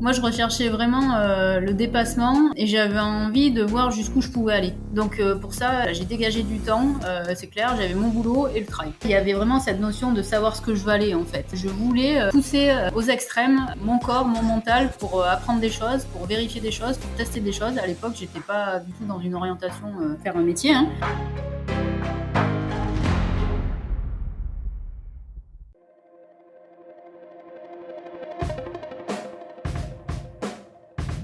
Moi, je recherchais vraiment le dépassement et j'avais envie de voir jusqu'où je pouvais aller. Donc pour ça, j'ai dégagé du temps, c'est clair, j'avais mon boulot et le trail. Il y avait vraiment cette notion de savoir ce que je valais en fait. Je voulais pousser aux extrêmes mon corps, mon mental pour apprendre des choses, pour vérifier des choses, pour tester des choses. À l'époque, j'étais pas du tout dans une orientation faire un métier. Hein.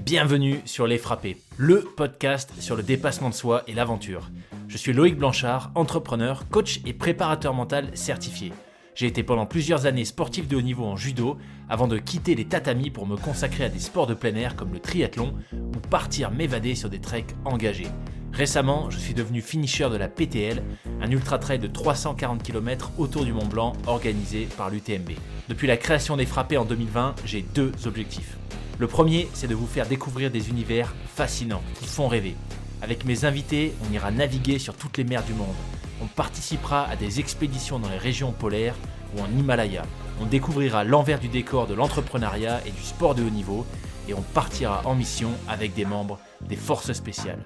Bienvenue sur Les Frappés, le podcast sur le dépassement de soi et l'aventure. Je suis Loïc Blanchard, entrepreneur, coach et préparateur mental certifié. J'ai été pendant plusieurs années sportif de haut niveau en judo avant de quitter les tatamis pour me consacrer à des sports de plein air comme le triathlon ou partir m'évader sur des treks engagés. Récemment, je suis devenu finisher de la PTL, un ultra-trail de 340 km autour du Mont Blanc organisé par l'UTMB. Depuis la création des Frappés en 2020, j'ai deux objectifs. Le premier, c'est de vous faire découvrir des univers fascinants qui font rêver. Avec mes invités, on ira naviguer sur toutes les mers du monde. On participera à des expéditions dans les régions polaires ou en Himalaya. On découvrira l'envers du décor de l'entrepreneuriat et du sport de haut niveau et on partira en mission avec des membres des forces spéciales.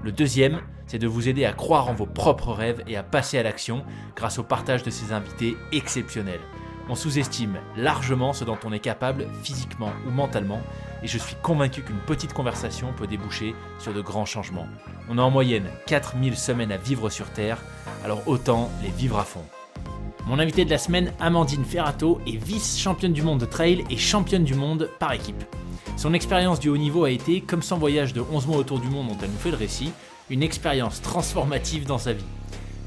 Le deuxième, c'est de vous aider à croire en vos propres rêves et à passer à l'action grâce au partage de ces invités exceptionnels. On sous-estime largement ce dont on est capable physiquement ou mentalement et je suis convaincu qu'une petite conversation peut déboucher sur de grands changements. On a en moyenne 4000 semaines à vivre sur Terre, alors autant les vivre à fond. Mon invité de la semaine, Amandine Ferrato, est vice-championne du monde de trail et championne du monde par équipe. Son expérience du haut niveau a été, comme son voyage de 11 mois autour du monde dont elle nous fait le récit, une expérience transformative dans sa vie.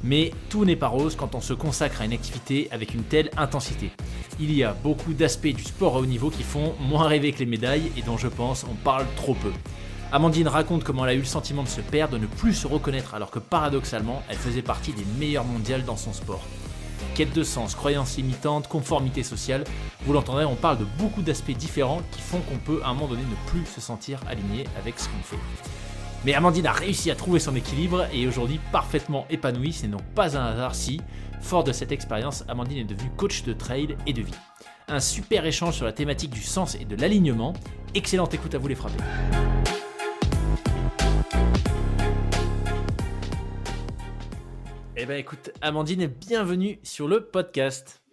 Mais tout n'est pas rose quand on se consacre à une activité avec une telle intensité. Il y a beaucoup d'aspects du sport à haut niveau qui font moins rêver que les médailles et dont je pense on parle trop peu. Amandine raconte comment elle a eu le sentiment de se perdre, de ne plus se reconnaître alors que paradoxalement, elle faisait partie des meilleures mondiales dans son sport. Quête de sens, croyances limitantes, conformité sociale, vous l'entendrez, on parle de beaucoup d'aspects différents qui font qu'on peut à un moment donné ne plus se sentir aligné avec ce qu'on fait. Mais Amandine a réussi à trouver son équilibre et est aujourd'hui parfaitement épanouie, ce n'est donc pas un hasard si, fort de cette expérience, Amandine est devenue coach de trail et de vie. Un super échange sur la thématique du sens et de l'alignement. Excellente écoute à vous les frappés. Eh ben écoute, Amandine, bienvenue sur le podcast.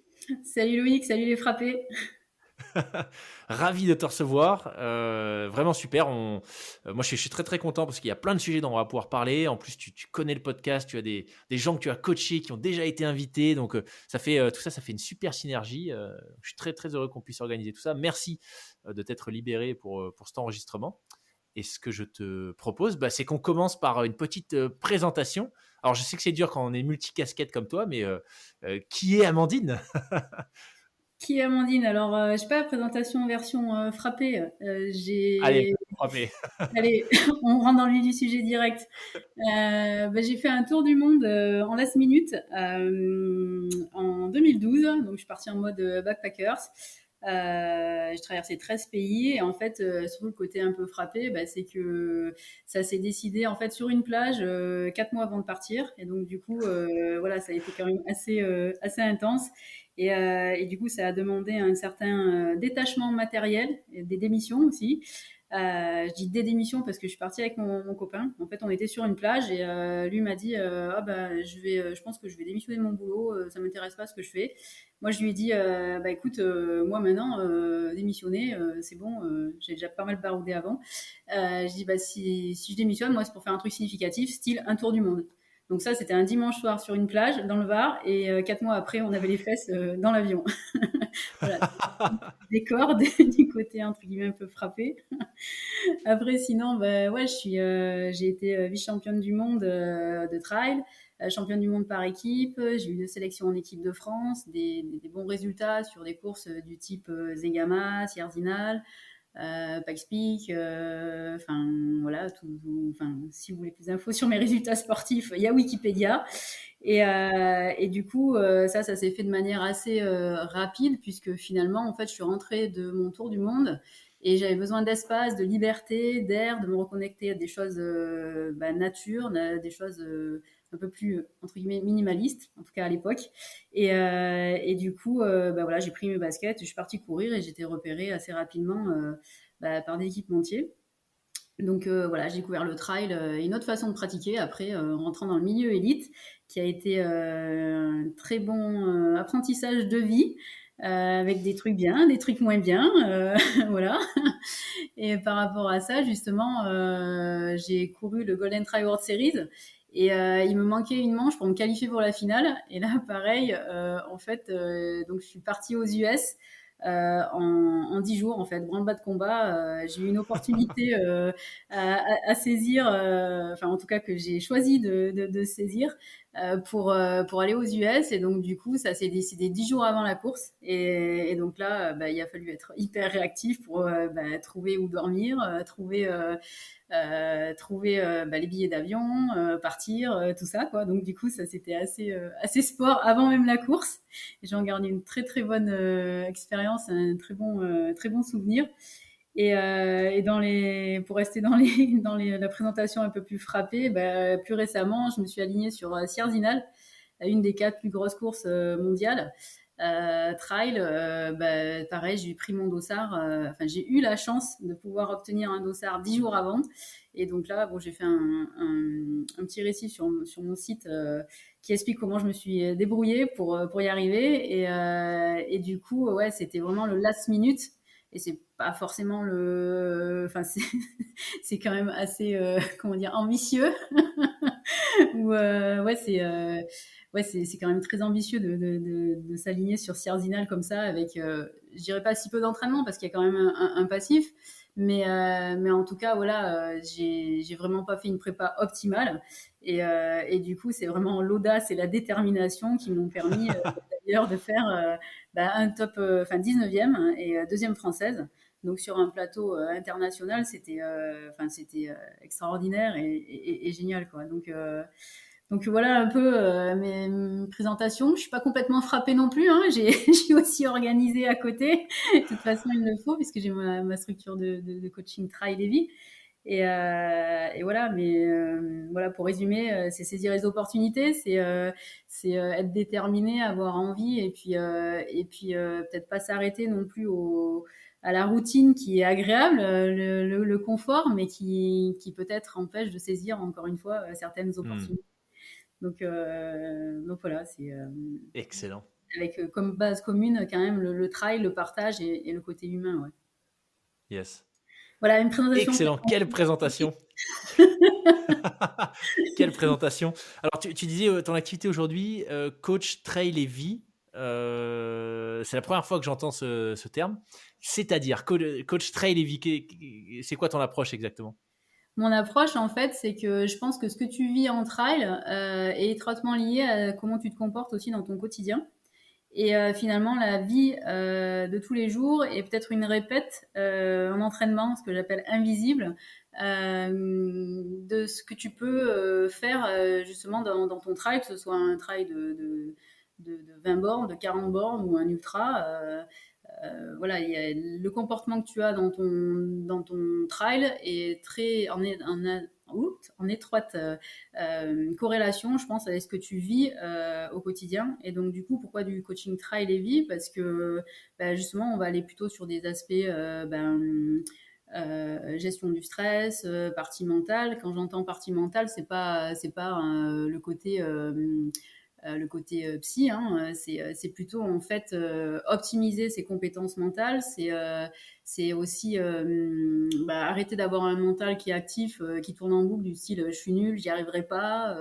Salut Loïc, salut les frappés. Ravi de te recevoir, vraiment super. Moi, je suis très très content parce qu'il y a plein de sujets dont on va pouvoir parler. En plus, tu connais le podcast, tu as des gens que tu as coachés qui ont déjà été invités, donc ça fait tout ça, ça fait une super synergie. Je suis très très heureux qu'on puisse organiser tout ça. Merci de t'être libéré pour cet enregistrement. Et ce que je te propose, c'est qu'on commence par une petite présentation. Alors, je sais que c'est dur quand on est multicasquette comme toi, mais qui est Amandine? Qui est Amandine? Alors, je sais pas, présentation version frappée. Allez, frappé. Allez, on rentre dans le vif du sujet direct. J'ai fait un tour du monde en last minute en 2012. Donc, je suis partie en mode backpackers. J'ai traversé 13 pays et en fait, surtout le côté un peu frappé, c'est que ça s'est décidé en fait sur une plage 4 mois avant de partir. Et donc, du coup, voilà, ça a été quand même assez intense. Et du coup, ça a demandé un certain détachement matériel, et des démissions aussi. Je dis des démissions parce que je suis partie avec mon copain. En fait, on était sur une plage et lui m'a dit je pense que je vais démissionner de mon boulot. Ça m'intéresse pas ce que je fais. Moi, je lui ai dit écoute, moi maintenant démissionner, c'est bon. J'ai déjà pas mal baroudé avant. Je dis si je démissionne, moi c'est pour faire un truc significatif, style un tour du monde. Donc ça, c'était un dimanche soir sur une plage dans le Var et 4 mois après, on avait les fesses dans l'avion. Voilà, décor du côté entre guillemets un peu frappé. Après, sinon, j'ai été vice-championne du monde de trail, championne du monde par équipe. J'ai eu 2 sélections en équipe de France, des bons résultats sur des courses du type Zegama, Sierzinal, Pikes Peak. Voilà, si vous voulez plus d'infos sur mes résultats sportifs, il y a Wikipédia. Et du coup, ça s'est fait de manière assez rapide puisque finalement, en fait, je suis rentrée de mon tour du monde et j'avais besoin d'espace, de liberté, d'air, de me reconnecter à des choses nature, des choses un un peu plus entre guillemets minimaliste, en tout cas à l'époque. Et du coup, voilà, j'ai pris mes baskets, je suis partie courir et j'étais repérée assez rapidement par des équipementiers. Donc voilà, j'ai découvert le trail, une autre façon de pratiquer après, en rentrant dans le milieu élite, qui a été un très bon apprentissage de vie, avec des trucs bien, des trucs moins bien, voilà. Et par rapport à ça, justement, j'ai couru le Golden Trail World Series. Et il me manquait une manche pour me qualifier pour la finale. Et là, pareil, en fait, donc je suis partie aux US en 10 jours, en fait, branle-bas de combat. J'ai eu une opportunité à saisir, enfin en tout cas que j'ai choisi de saisir pour aller aux US. Et donc du coup, ça s'est décidé 10 jours avant la course. Et donc là, il a fallu être hyper réactif pour trouver où dormir, trouver les billets d'avion, partir, tout ça quoi. Donc du coup ça c'était assez sport avant même la course. Et j'en garde une très très bonne expérience, un très bon souvenir. Et pour rester la présentation un peu plus frappée, plus récemment je me suis alignée sur Sierzinal, une des 4 plus grosses courses mondiales. Trail, pareil, j'ai pris mon dossard. Enfin, j'ai eu la chance de pouvoir obtenir un dossard 10 jours avant. Et donc là, bon, j'ai fait un petit récit sur mon site qui explique comment je me suis débrouillée pour y arriver. Et du coup, ouais, c'était vraiment le last minute. Et c'est pas forcément enfin, c'est quand même assez, comment dire, ambitieux. Ouais, c'est quand même très ambitieux de s'aligner sur Sierzinal comme ça, avec, je dirais pas si peu d'entraînement, parce qu'il y a quand même un passif, mais en tout cas, voilà, j'ai vraiment pas fait une prépa optimale. Et du coup, c'est vraiment l'audace et la détermination qui m'ont permis d'ailleurs de faire un top, enfin 19e et deuxième française. Donc sur un plateau international, c'était extraordinaire et génial quoi. Donc voilà un peu mes présentations. Je suis pas complètement frappée non plus, hein. J'ai aussi organisé à côté. De toute façon, il le faut puisque j'ai ma structure de coaching Trail et Vie. Et voilà, mais voilà, pour résumer, c'est saisir les opportunités, c'est être déterminé, avoir envie, et puis peut-être pas s'arrêter non plus à la routine qui est agréable, le confort, mais qui peut-être empêche de saisir encore une fois certaines opportunités. Donc voilà, c'est Excellent. avec comme base commune quand même le trail, le partage et le côté humain. Ouais. Yes. Voilà, une présentation. Excellent. Quelle présentation. Quelle présentation. Alors, tu disais ton activité aujourd'hui, coach trail et vie. C'est la première fois que j'entends ce terme. C'est-à-dire, coach trail et vie, c'est quoi ton approche exactement? Mon approche, en fait, c'est que je pense que ce que tu vis en trail est étroitement lié à comment tu te comportes aussi dans ton quotidien. Et finalement, la vie de tous les jours est peut-être une répète en entraînement, ce que j'appelle invisible, de ce que tu peux faire justement dans ton trail, que ce soit un trail de 20 bornes, de 40 bornes ou un ultra. Voilà, le comportement que tu as dans ton trail est très en étroite corrélation, je pense, avec ce que tu vis au quotidien. Et donc, du coup, pourquoi du coaching trail et vie? Parce que justement, on va aller plutôt sur des aspects gestion du stress, partie mentale. Quand j'entends partie mentale, c'est pas le côté psy, hein. C'est plutôt en fait optimiser ses compétences mentales, c'est aussi arrêter d'avoir un mental qui est actif, qui tourne en boucle du style je suis nul, j'y arriverai pas,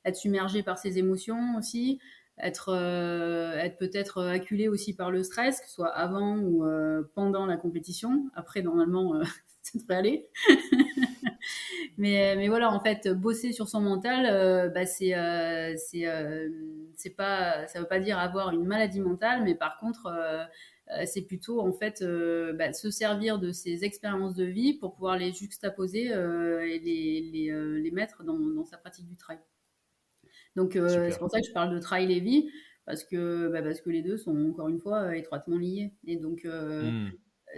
être submergé par ses émotions aussi, être peut-être acculé aussi par le stress, que ce soit avant ou pendant la compétition. Après, normalement, ça devrait aller. Mais voilà, en fait, bosser sur son mental, c'est pas, ça veut pas dire avoir une maladie mentale, mais par contre, c'est plutôt en fait se servir de ces expériences de vie pour pouvoir les juxtaposer et les mettre dans sa pratique du trail. Donc c'est Super. pour ça que je parle de trail et vie parce que les deux sont encore une fois étroitement liés. Et donc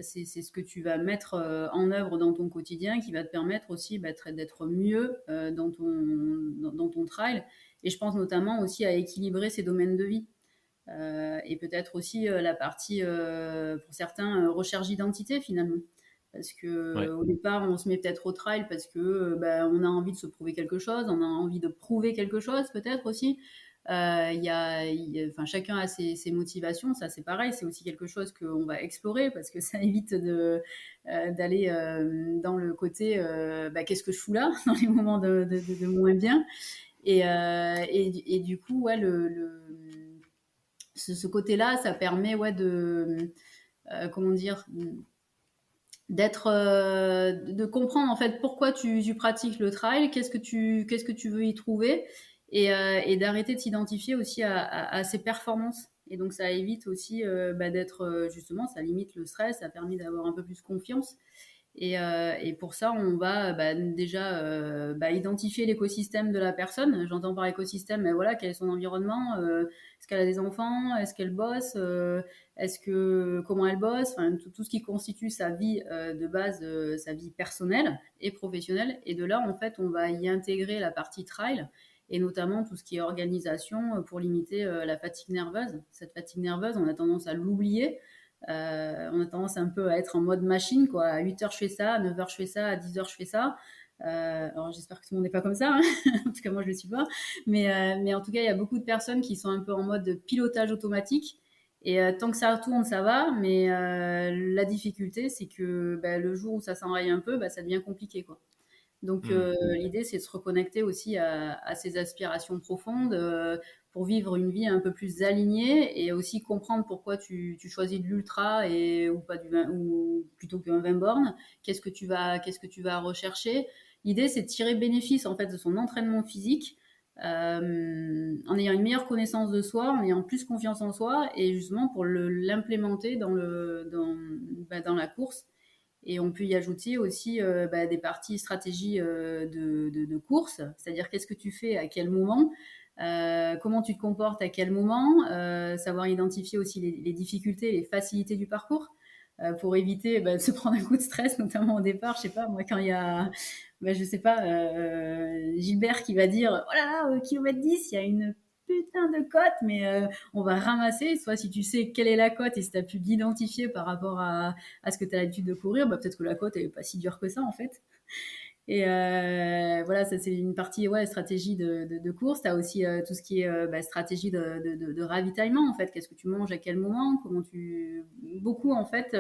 c'est ce que tu vas mettre en œuvre dans ton quotidien qui va te permettre aussi d'être mieux dans ton trail. Et je pense notamment aussi à équilibrer ces domaines de vie. Et peut-être aussi la partie, pour certains, recherche d'identité finalement. Parce que Ouais. au départ, on se met peut-être au trail parce que on a envie de se prouver quelque chose, on a envie de prouver quelque chose peut-être aussi. Enfin, chacun a ses motivations, ça c'est pareil, c'est aussi quelque chose qu'on va explorer parce que ça évite d'aller dans le côté qu'est-ce que je fous là dans les moments de moins bien. Et du coup, ouais, ce côté-là, ça permet comment dire, de comprendre en fait pourquoi tu pratiques le trail, qu'est-ce que tu veux y trouver, et d'arrêter de s'identifier aussi à ses performances. Et donc ça évite aussi d'être justement, ça limite le stress, ça permet d'avoir un peu plus confiance. Et pour ça, on va déjà identifier l'écosystème de la personne. J'entends par écosystème, mais voilà, quel est son environnement, est-ce qu'elle a des enfants, est-ce qu'elle bosse, comment elle bosse, enfin, tout ce qui constitue sa vie de base, sa vie personnelle et professionnelle. Et de là, en fait, on va y intégrer la partie trail et notamment tout ce qui est organisation pour limiter la fatigue nerveuse. Cette fatigue nerveuse, on a tendance à l'oublier. On a tendance un peu à être en mode machine, quoi. À 8 heures, je fais ça, à 9 heures, je fais ça, à 10 heures, je fais ça. Alors, j'espère que tout le monde n'est pas comme ça. Hein. En tout cas, moi, je ne le suis pas. Mais en tout cas, il y a beaucoup de personnes qui sont un peu en mode pilotage automatique. Et tant que ça tourne, ça va. Mais la difficulté, c'est que le jour où ça s'enraye un peu, ça devient compliqué, quoi. Donc l'idée, c'est de se reconnecter aussi à ses aspirations profondes pour vivre une vie un peu plus alignée et aussi comprendre pourquoi tu choisis de l'ultra ou pas du 20, ou plutôt qu'un 20 bornes. Qu'est-ce que tu vas rechercher. L'idée, c'est de tirer bénéfice en fait de son entraînement physique en ayant une meilleure connaissance de soi, en ayant plus confiance en soi et justement pour l'implémenter dans la course. Et on peut y ajouter aussi des parties stratégie de course, c'est-à-dire qu'est-ce que tu fais à quel moment, comment tu te comportes à quel moment, savoir identifier aussi les difficultés, les facilités du parcours pour éviter de se prendre un coup de stress, notamment au départ. Je sais pas, moi, quand il y a, je sais pas, Gilbert qui va dire, oh là là, au kilomètre 10, il y a une putain de cote, mais on va ramasser. Soit si tu sais quelle est la cote et si tu as pu l'identifier par rapport à ce que tu as l'habitude de courir, peut-être que la cote est pas si dure que ça en fait. Et voilà, ça c'est une partie stratégie de course. Tu as aussi tout ce qui est stratégie de ravitaillement en fait. Qu'est-ce que tu manges à quel moment, comment tu. Beaucoup en fait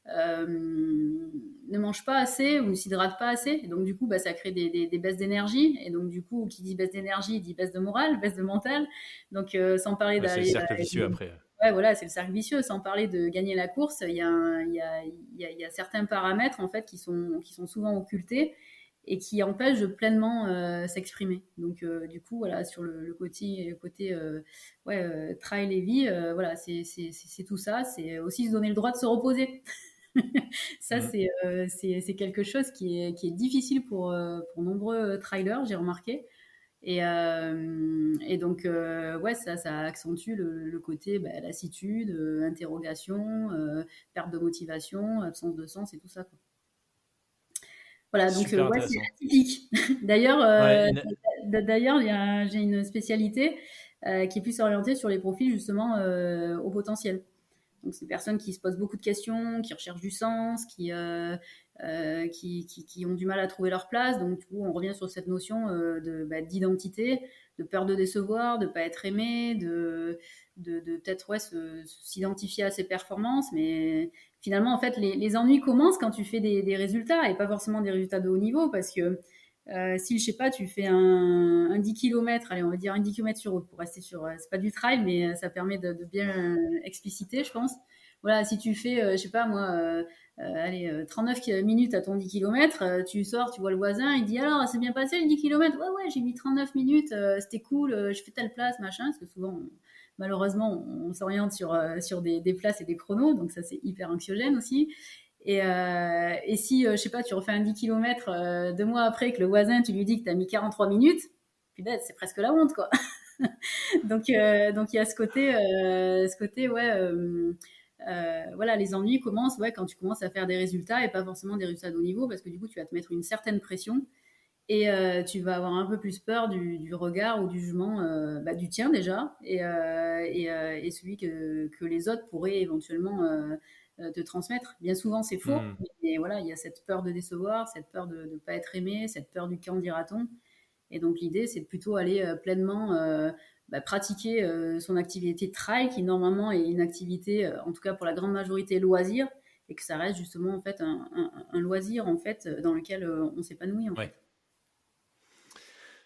ne mangent pas assez ou ne s'hydratent pas assez. Et donc du coup, ça crée des baisses d'énergie. Et donc du coup, qui dit baisse d'énergie dit baisse de morale, baisse de mental. Donc sans parler Ouais, c'est le d'aller. cercle vicieux après. Ouais, voilà, c'est le cercle vicieux. Sans parler de gagner la course, il y a certains paramètres en fait qui sont souvent occultés et qui empêchent de pleinement s'exprimer. Donc du coup, voilà, sur le côté trail et vie, voilà, c'est tout ça. C'est aussi se donner le droit de se reposer. Ça, Mm. c'est quelque chose qui est difficile pour nombreux trailers, j'ai remarqué. Et donc, ça accentue le côté lassitude, interrogation, perte de motivation, absence de sens et tout ça, quoi. Voilà, donc Super ouais, c'est intéressant. atypique. D'ailleurs, Ouais, d'ailleurs, j'ai une spécialité qui est plus orientée sur les profils justement au potentiel. Donc, c'est des personnes qui se posent beaucoup de questions, qui recherchent du sens, qui ont du mal à trouver leur place. Donc, du coup, on revient sur cette notion d'identité, de peur de décevoir, de ne pas être aimé, de peut-être s'identifier à ses performances. Mais finalement, en fait, les ennuis commencent quand tu fais des résultats et pas forcément des résultats de haut niveau parce que si, je sais pas, tu fais un 10 km, allez, on va dire un 10 km sur route pour rester sur. C'est pas du trail, mais ça permet de bien expliciter, je pense. Voilà, si tu fais, je sais pas moi, allez, 39 minutes à ton 10 km, tu sors, tu vois le voisin, il dit alors, c'est bien passé le 10 km. Ouais, ouais, j'ai mis 39 minutes, c'était cool, je fais telle place, machin, parce que souvent, malheureusement, on s'oriente sur des places et des chronos, donc ça, c'est hyper anxiogène aussi. Et si, je sais pas, tu refais un 10 km 2 mois après que le voisin, tu lui dis que tu as mis 43 minutes, putain, c'est presque la honte, quoi. Donc il y a ce côté ouais, voilà, les ennuis commencent quand tu commences à faire des résultats et pas forcément des résultats de haut niveau parce que du coup, tu vas te mettre une certaine pression et tu vas avoir un peu plus peur du regard ou du jugement du tien déjà et celui que les autres pourraient éventuellement te transmettre. Bien souvent, c'est faux, Hmm. mais voilà, il y a cette peur de décevoir, cette peur de ne pas être aimé, cette peur du qu'en dira-t-on. Et donc l'idée, c'est de plutôt aller pleinement pratiquer son activité de trail, qui normalement est une activité, en tout cas pour la grande majorité, loisir, et que ça reste justement en fait un loisir en fait dans lequel on s'épanouit en Ouais. fait.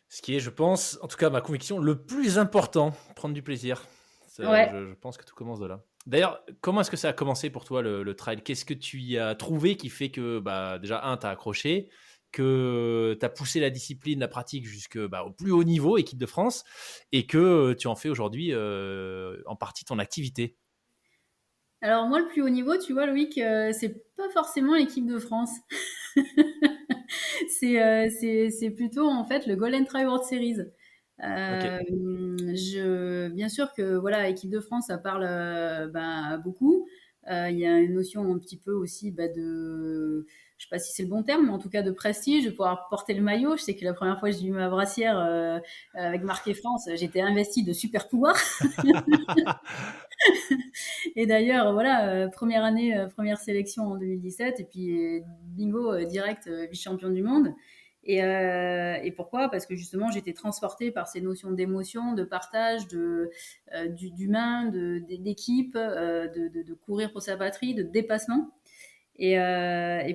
Ce qui est, je pense, en tout cas ma conviction, le plus important, prendre du plaisir. Ouais. Je pense que tout commence de là. D'ailleurs, comment est-ce que ça a commencé pour toi le trail? Qu'est-ce que tu y as trouvé qui fait que déjà, tu as accroché, que tu as poussé la discipline, la pratique au plus haut niveau, équipe de France, et que tu en fais aujourd'hui en partie ton activité? Alors moi, le plus haut niveau, tu vois, Loïc, c'est pas forcément l'équipe de France. C'est plutôt en fait le Golden Trail World Series. Ok. Bien sûr que voilà, équipe de France, ça parle beaucoup. Il y a une notion un petit peu aussi je sais pas si c'est le bon terme, mais en tout cas de prestige, de pouvoir porter le maillot. Je sais que la première fois que j'ai eu ma brassière avec marqué France, j'étais investie de super pouvoirs. Et d'ailleurs, voilà, première année, première sélection en 2017, et puis bingo, direct, vice-champion du monde. Et pourquoi? Parce que justement, j'étais transportée par ces notions d'émotion, de partage, d'humain, d'équipe, de courir pour sa patrie, de dépassement. Et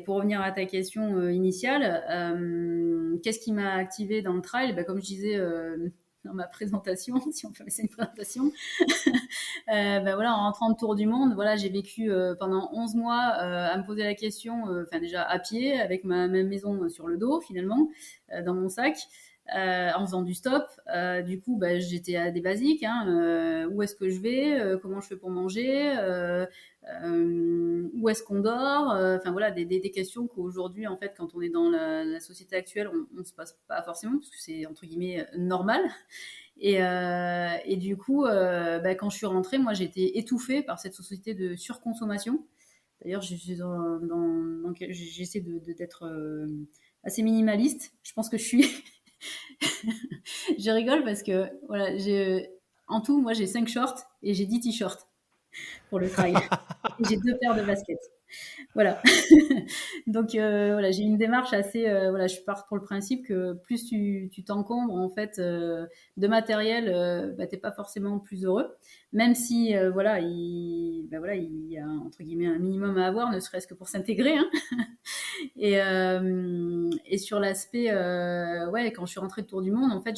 pour revenir à ta question initiale, qu'est-ce qui m'a activée dans le trail? Comme je disais dans ma présentation, si on peut laisser une présentation, voilà, en rentrant de tour du monde, voilà, j'ai vécu pendant 11 mois à me poser la question, déjà à pied, avec ma maison sur le dos finalement, dans mon sac. En faisant du stop, du coup, j'étais à des basiques. Hein, où est-ce que je vais? Comment je fais pour manger? Où est-ce qu'on dort? Enfin voilà, des questions qu'aujourd'hui, en fait, quand on est dans la société actuelle, on ne se passe pas forcément parce que c'est entre guillemets normal. Et du coup, quand je suis rentrée, moi, j'ai été étouffée par cette société de surconsommation. D'ailleurs, j'essaie d'être assez minimaliste. Je pense que je suis. Je rigole parce que voilà, en tout, moi, j'ai 5 shorts et j'ai 10 t-shirts pour le trail. Et j'ai 2 paires de baskets. Voilà. Donc voilà, j'ai une démarche assez voilà, je pars pour le principe que plus tu t'encombres en fait de matériel, t'es pas forcément plus heureux, même si voilà, il y a entre guillemets un minimum à avoir, ne serait-ce que pour s'intégrer, hein. Et sur l'aspect ouais, quand je suis rentrée de Tour du Monde, en fait,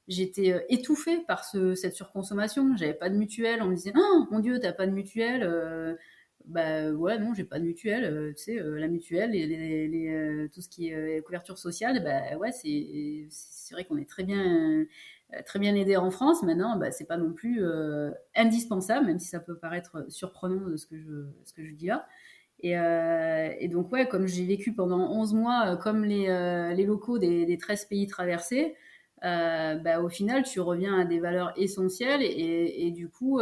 j'étais étouffée par cette surconsommation. J'avais pas de mutuelle. On me disait, oh mon Dieu, t'as pas de mutuelle. Ouais, non, j'ai pas de mutuelle. Tu sais, la mutuelle, tout ce qui est couverture sociale, ouais, c'est vrai qu'on est très bien aidé en France. Maintenant, c'est pas non plus indispensable, même si ça peut paraître surprenant de ce que je dis là. Et donc, ouais, comme j'ai vécu pendant 11 mois, comme les locaux des 13 pays traversés, au final, tu reviens à des valeurs essentielles. Et du coup,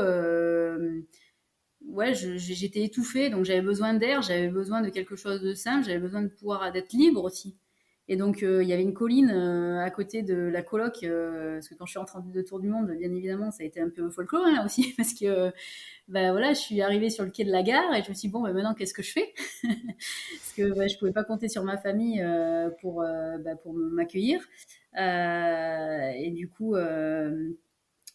ouais, j'étais étouffée, donc j'avais besoin d'air, j'avais besoin de quelque chose de simple, j'avais besoin de pouvoir d'être libre aussi. Et donc, il y avait une colline à côté de la coloc, parce que quand je suis rentrée de Tour du Monde, bien évidemment, ça a été un peu folklore hein, aussi, parce que voilà, je suis arrivée sur le quai de la gare et je me suis dit, bon, maintenant, qu'est-ce que je fais? Parce que je pouvais pas compter sur ma famille pour m'accueillir. Et du coup, ouais,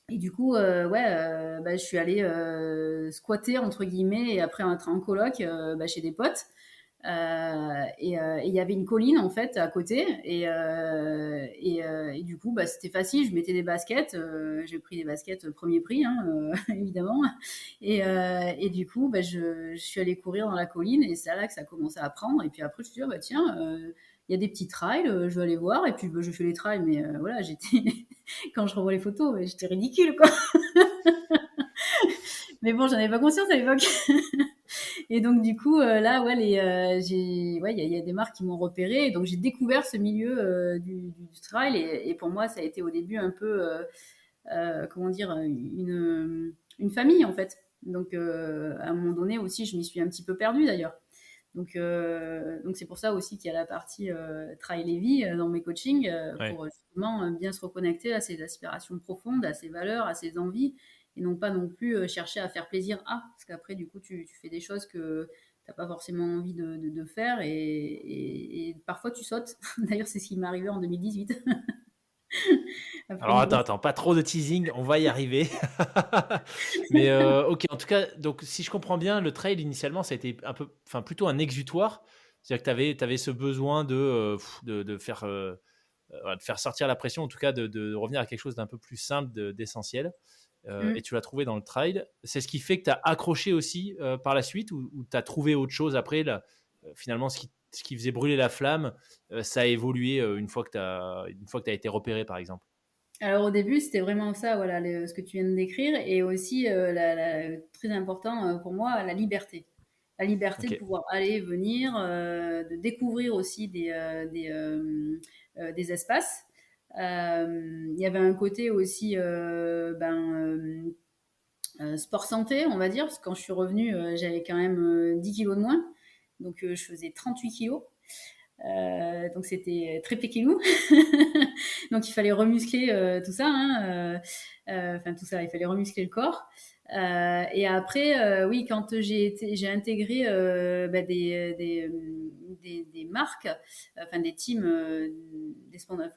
je suis allée squatter entre guillemets et après être en coloc chez des potes. Et il y avait une colline en fait à côté et du coup c'était facile, je mettais des baskets, j'ai pris des baskets premier prix hein, évidemment et du coup je suis allée courir dans la colline et c'est là que ça a commencé à prendre et puis après je me suis dit ah, tiens il y a des petits trails, je vais aller voir et puis je fais les trails mais voilà j'étais quand je revois les photos j'étais ridicule quoi mais bon j'en avais pas conscience à l'époque. Et donc du coup là ouais il y a des marques qui m'ont repéré et donc j'ai découvert ce milieu du trail et pour moi ça a été au début un peu comment dire une famille en fait Donc, à un moment donné aussi, je m'y suis un petit peu perdue d'ailleurs. Donc c'est pour ça aussi qu'il y a la partie trail et vie dans mes coachings Ouais. pour justement bien se reconnecter à ses aspirations profondes, à ses valeurs, à ses envies et non pas non plus chercher à faire plaisir à parce qu'après du coup tu fais des choses que t'as pas forcément envie de faire et parfois tu sautes. D'ailleurs c'est ce qui m'est arrivé en 2018 après Alors une attends, grosse. attends, pas trop de teasing, on va y arriver. Mais OK, en tout cas, donc si je comprends bien, le trail initialement, ça a été un peu, enfin plutôt un exutoire. C'est-à-dire que tu avais ce besoin de faire sortir la pression, en tout cas de revenir à quelque chose d'un peu plus simple, d'essentiel. Et Mm. tu l'as trouvé dans le trail. C'est ce qui fait que tu as accroché aussi par la suite ou tu as trouvé autre chose après là, finalement, ce qui faisait brûler la flamme, ça a évolué une fois que tu as été repéré, par exemple. Alors au début, c'était vraiment ça, voilà, ce que tu viens de décrire, et aussi très important pour moi, la liberté. La liberté de Ok. pouvoir aller, venir, de découvrir aussi des espaces. Il y avait un côté aussi sport santé, on va dire, parce que quand je suis revenue, j'avais quand même 10 kilos de moins, donc je faisais 38 kilos. Donc c'était très pékilou. Donc il fallait remuscler tout ça, hein, enfin tout ça, il fallait remuscler le corps. Et après, oui, quand j'ai intégré des marques, enfin des teams,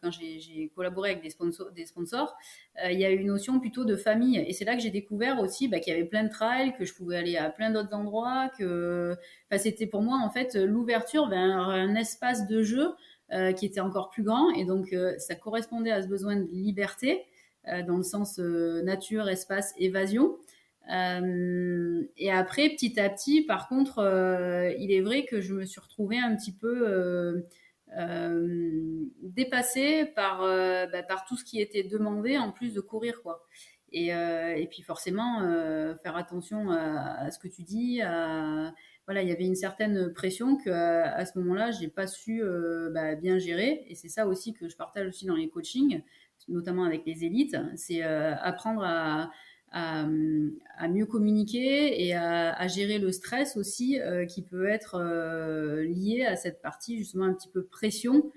quand j'ai collaboré avec des sponsors, il y a eu une notion plutôt de famille. Et c'est là que j'ai découvert aussi qu'il y avait plein de trails, que je pouvais aller à plein d'autres endroits, que enfin, c'était pour moi en fait l'ouverture vers un espace de jeu qui était encore plus grand et donc ça correspondait à ce besoin de liberté dans le sens nature, espace, évasion. Et après, petit à petit, par contre, il est vrai que je me suis retrouvée un petit peu dépassée par tout ce qui était demandé en plus de courir, quoi. Et puis forcément, faire attention à ce que tu dis. Voilà, il y avait une certaine pression que à ce moment-là, j'ai pas su bien gérer. Et c'est ça aussi que je partage aussi dans les coachings, notamment avec les élites. C'est apprendre à, à mieux communiquer et à gérer le stress aussi qui peut être lié à cette partie justement un petit peu pression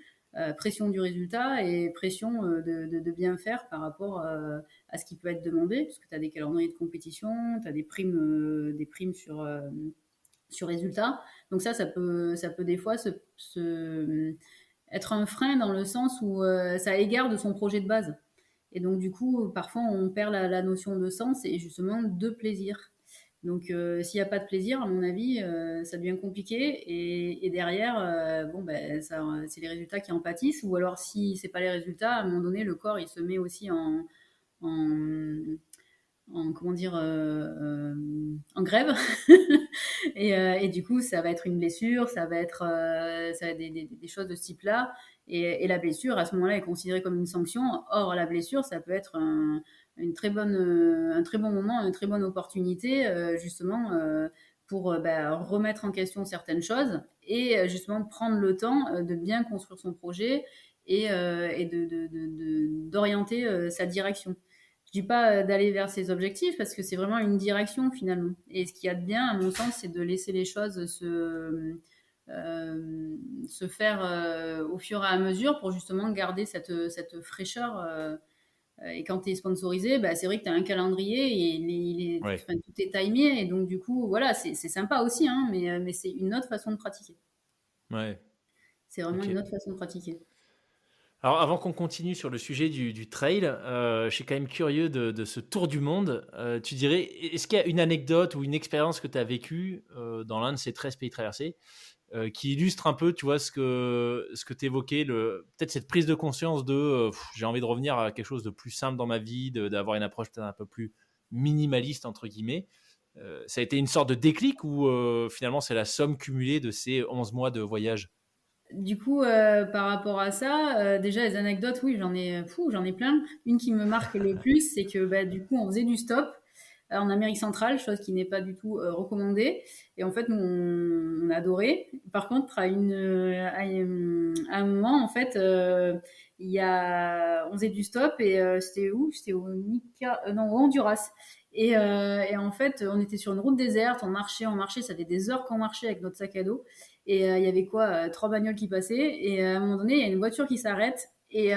du résultat et pression de bien faire par rapport à ce qui peut être demandé, parce que tu as des calendriers de compétition, tu as des primes sur résultat. Donc ça peut des fois être un frein dans le sens où ça égare de son projet de base. Et donc, du coup, parfois, on perd la notion de sens et justement de plaisir. Donc, s'il n'y a pas de plaisir, à mon avis, ça devient compliqué. Et derrière, bon, ben, c'est les résultats qui en pâtissent. Ou alors, si c'est pas les résultats, à un moment donné, le corps, il se met aussi en, comment dire, en grève. Et du coup, ça va être une blessure, ça va être des choses de ce type-là. Et la blessure, à ce moment-là, est considérée comme une sanction. Or, la blessure, ça peut être un très bon moment, une très bonne opportunité, justement, pour remettre en question certaines choses et justement prendre le temps de bien construire son projet et d'orienter sa direction. Je dis pas d'aller vers ses objectifs parce que c'est vraiment une direction finalement. Et ce qu'il y a de bien, à mon sens, c'est de laisser les choses se faire au fur et à mesure pour justement garder cette fraîcheur. Et quand tu es sponsorisé, bah, c'est vrai que tu as un calendrier et Ouais. enfin, tout est timé. Et donc, du coup, voilà, c'est sympa aussi, hein, mais c'est une autre façon de pratiquer. Ouais. C'est vraiment Ok. une autre façon de pratiquer. Alors, avant qu'on continue sur le sujet du trail, je suis quand même curieux de ce tour du monde. Tu dirais, est-ce qu'il y a une anecdote ou une expérience que tu as vécue dans l'un de ces 13 pays traversés qui illustre un peu, tu vois, ce que tu évoquais, peut-être cette prise de conscience de j'ai envie de revenir à quelque chose de plus simple dans ma vie, d'avoir une approche peut-être un peu plus minimaliste, entre guillemets. Ça a été une sorte de déclic ou finalement c'est la somme cumulée de ces 11 mois de voyage? Du coup, par rapport à ça, déjà les anecdotes, oui, j'en ai plein. Une qui me marque le plus, c'est que bah, du coup, on faisait du stop en Amérique centrale, chose qui n'est pas du tout recommandée. Et en fait, nous, on adorait. Par contre, à un moment, en fait, on faisait du stop et c'était où? C'était au non, au Honduras. Et en fait, on était sur une route déserte, on marchait, ça fait des heures qu'on marchait avec notre sac à dos. Et il y avait quoi, trois bagnoles qui passaient. Et à un moment donné, il y a une voiture qui s'arrête. Et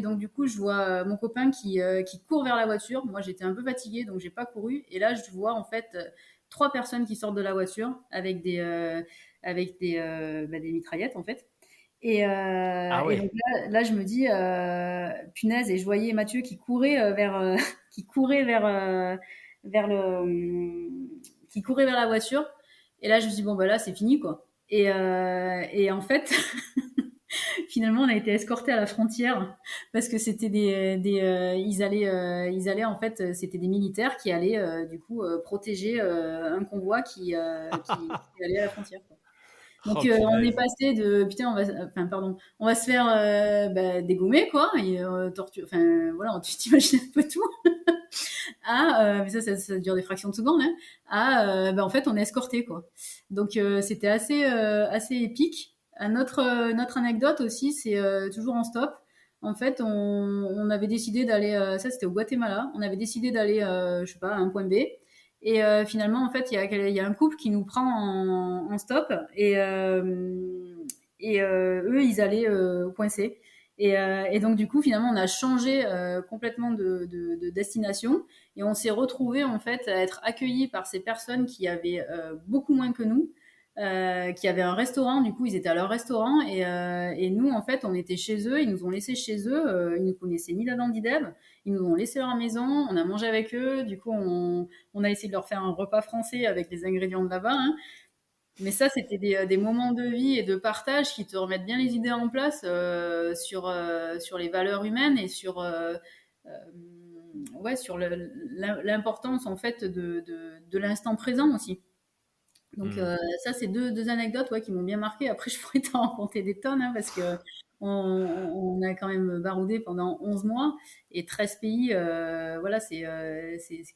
donc du coup, je vois mon copain qui court vers la voiture. Moi, j'étais un peu fatiguée, donc j'ai pas couru. Et là, je vois en fait trois personnes qui sortent de la voiture avec des mitraillettes en fait. Ah Et donc ouais. là, je me dis, punaise, et je voyais Mathieu qui courait qui courait vers qui courait vers la voiture. Et là, je me suis dit, bon, bah là, c'est fini, quoi. Et en fait, finalement, on a été escortés à la frontière parce que c'était ils allaient, en fait, c'était des militaires qui allaient, du coup, protéger un convoi qui allait à la frontière, quoi. Donc Oh on est punaise. passé de putain, enfin pardon, on va se faire dégommer quoi, et torture, enfin voilà, tu t'imagines un peu tout, mais ça dure des fractions de secondes, hein, en fait on est escorté quoi. Donc c'était assez épique. Notre anecdote aussi, c'est toujours en stop. En fait, on avait décidé d'aller, ça c'était au Guatemala, on avait décidé d'aller, je sais pas, à un point B. Et finalement, en fait, il y a un couple qui nous prend en stop et eux, ils allaient coincer. Et donc, du coup, finalement, on a changé complètement de destination et on s'est retrouvé en fait à être accueillis par ces personnes qui avaient beaucoup moins que nous, qui avaient un restaurant. Du coup, ils étaient à leur restaurant et nous, en fait, on était chez eux. Ils nous ont laissés chez eux. Ils nous connaissaient ni d'Adam ni d'Ève. Ils nous ont laissé leur maison. On a mangé avec eux. Du coup, on a essayé de leur faire un repas français avec les ingrédients de là-bas, hein. Mais ça, c'était des moments de vie et de partage qui te remettent bien les idées en place sur les valeurs humaines et euh, ouais, sur l'importance en fait de l'instant présent aussi. Donc Hmm. ça, c'est deux anecdotes ouais, qui m'ont bien marqué. Après, je pourrais t'en raconter des tonnes hein, parce que on a quand même baroudé pendant 11 mois et 13 pays. Voilà, c'est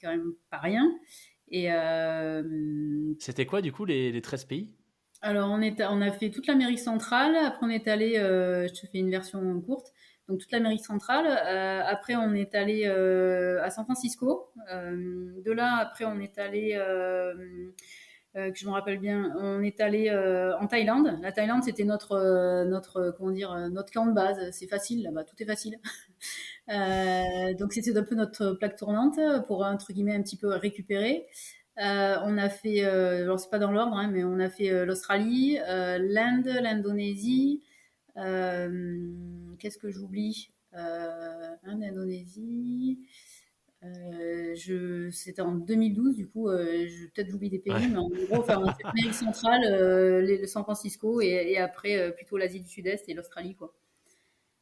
quand même pas rien. Et C'était quoi du coup les 13 pays? alors, on a fait toute l'Amérique centrale. Après, on est allé, je te fais une version courte. Donc, toute l'Amérique centrale. Après, on est allé à San Francisco. De là, après, on est allé, que je me rappelle bien, on est allé en Thaïlande. La Thaïlande, c'était comment dire, notre camp de base. C'est facile là-bas, tout est facile. Donc c'était un peu notre plaque tournante pour entre guillemets un petit peu récupérer. On a fait, alors c'est pas dans l'ordre, hein, mais on a fait l'Australie, l'Inde, l'Indonésie. Qu'est-ce que j'oublie l'Indonésie. C'était en 2012, du coup, peut-être j'oublie des pays, Ouais. mais en gros, enfin, on a fait l'Amérique centrale, le San Francisco et après plutôt l'Asie du Sud-Est et l'Australie, quoi.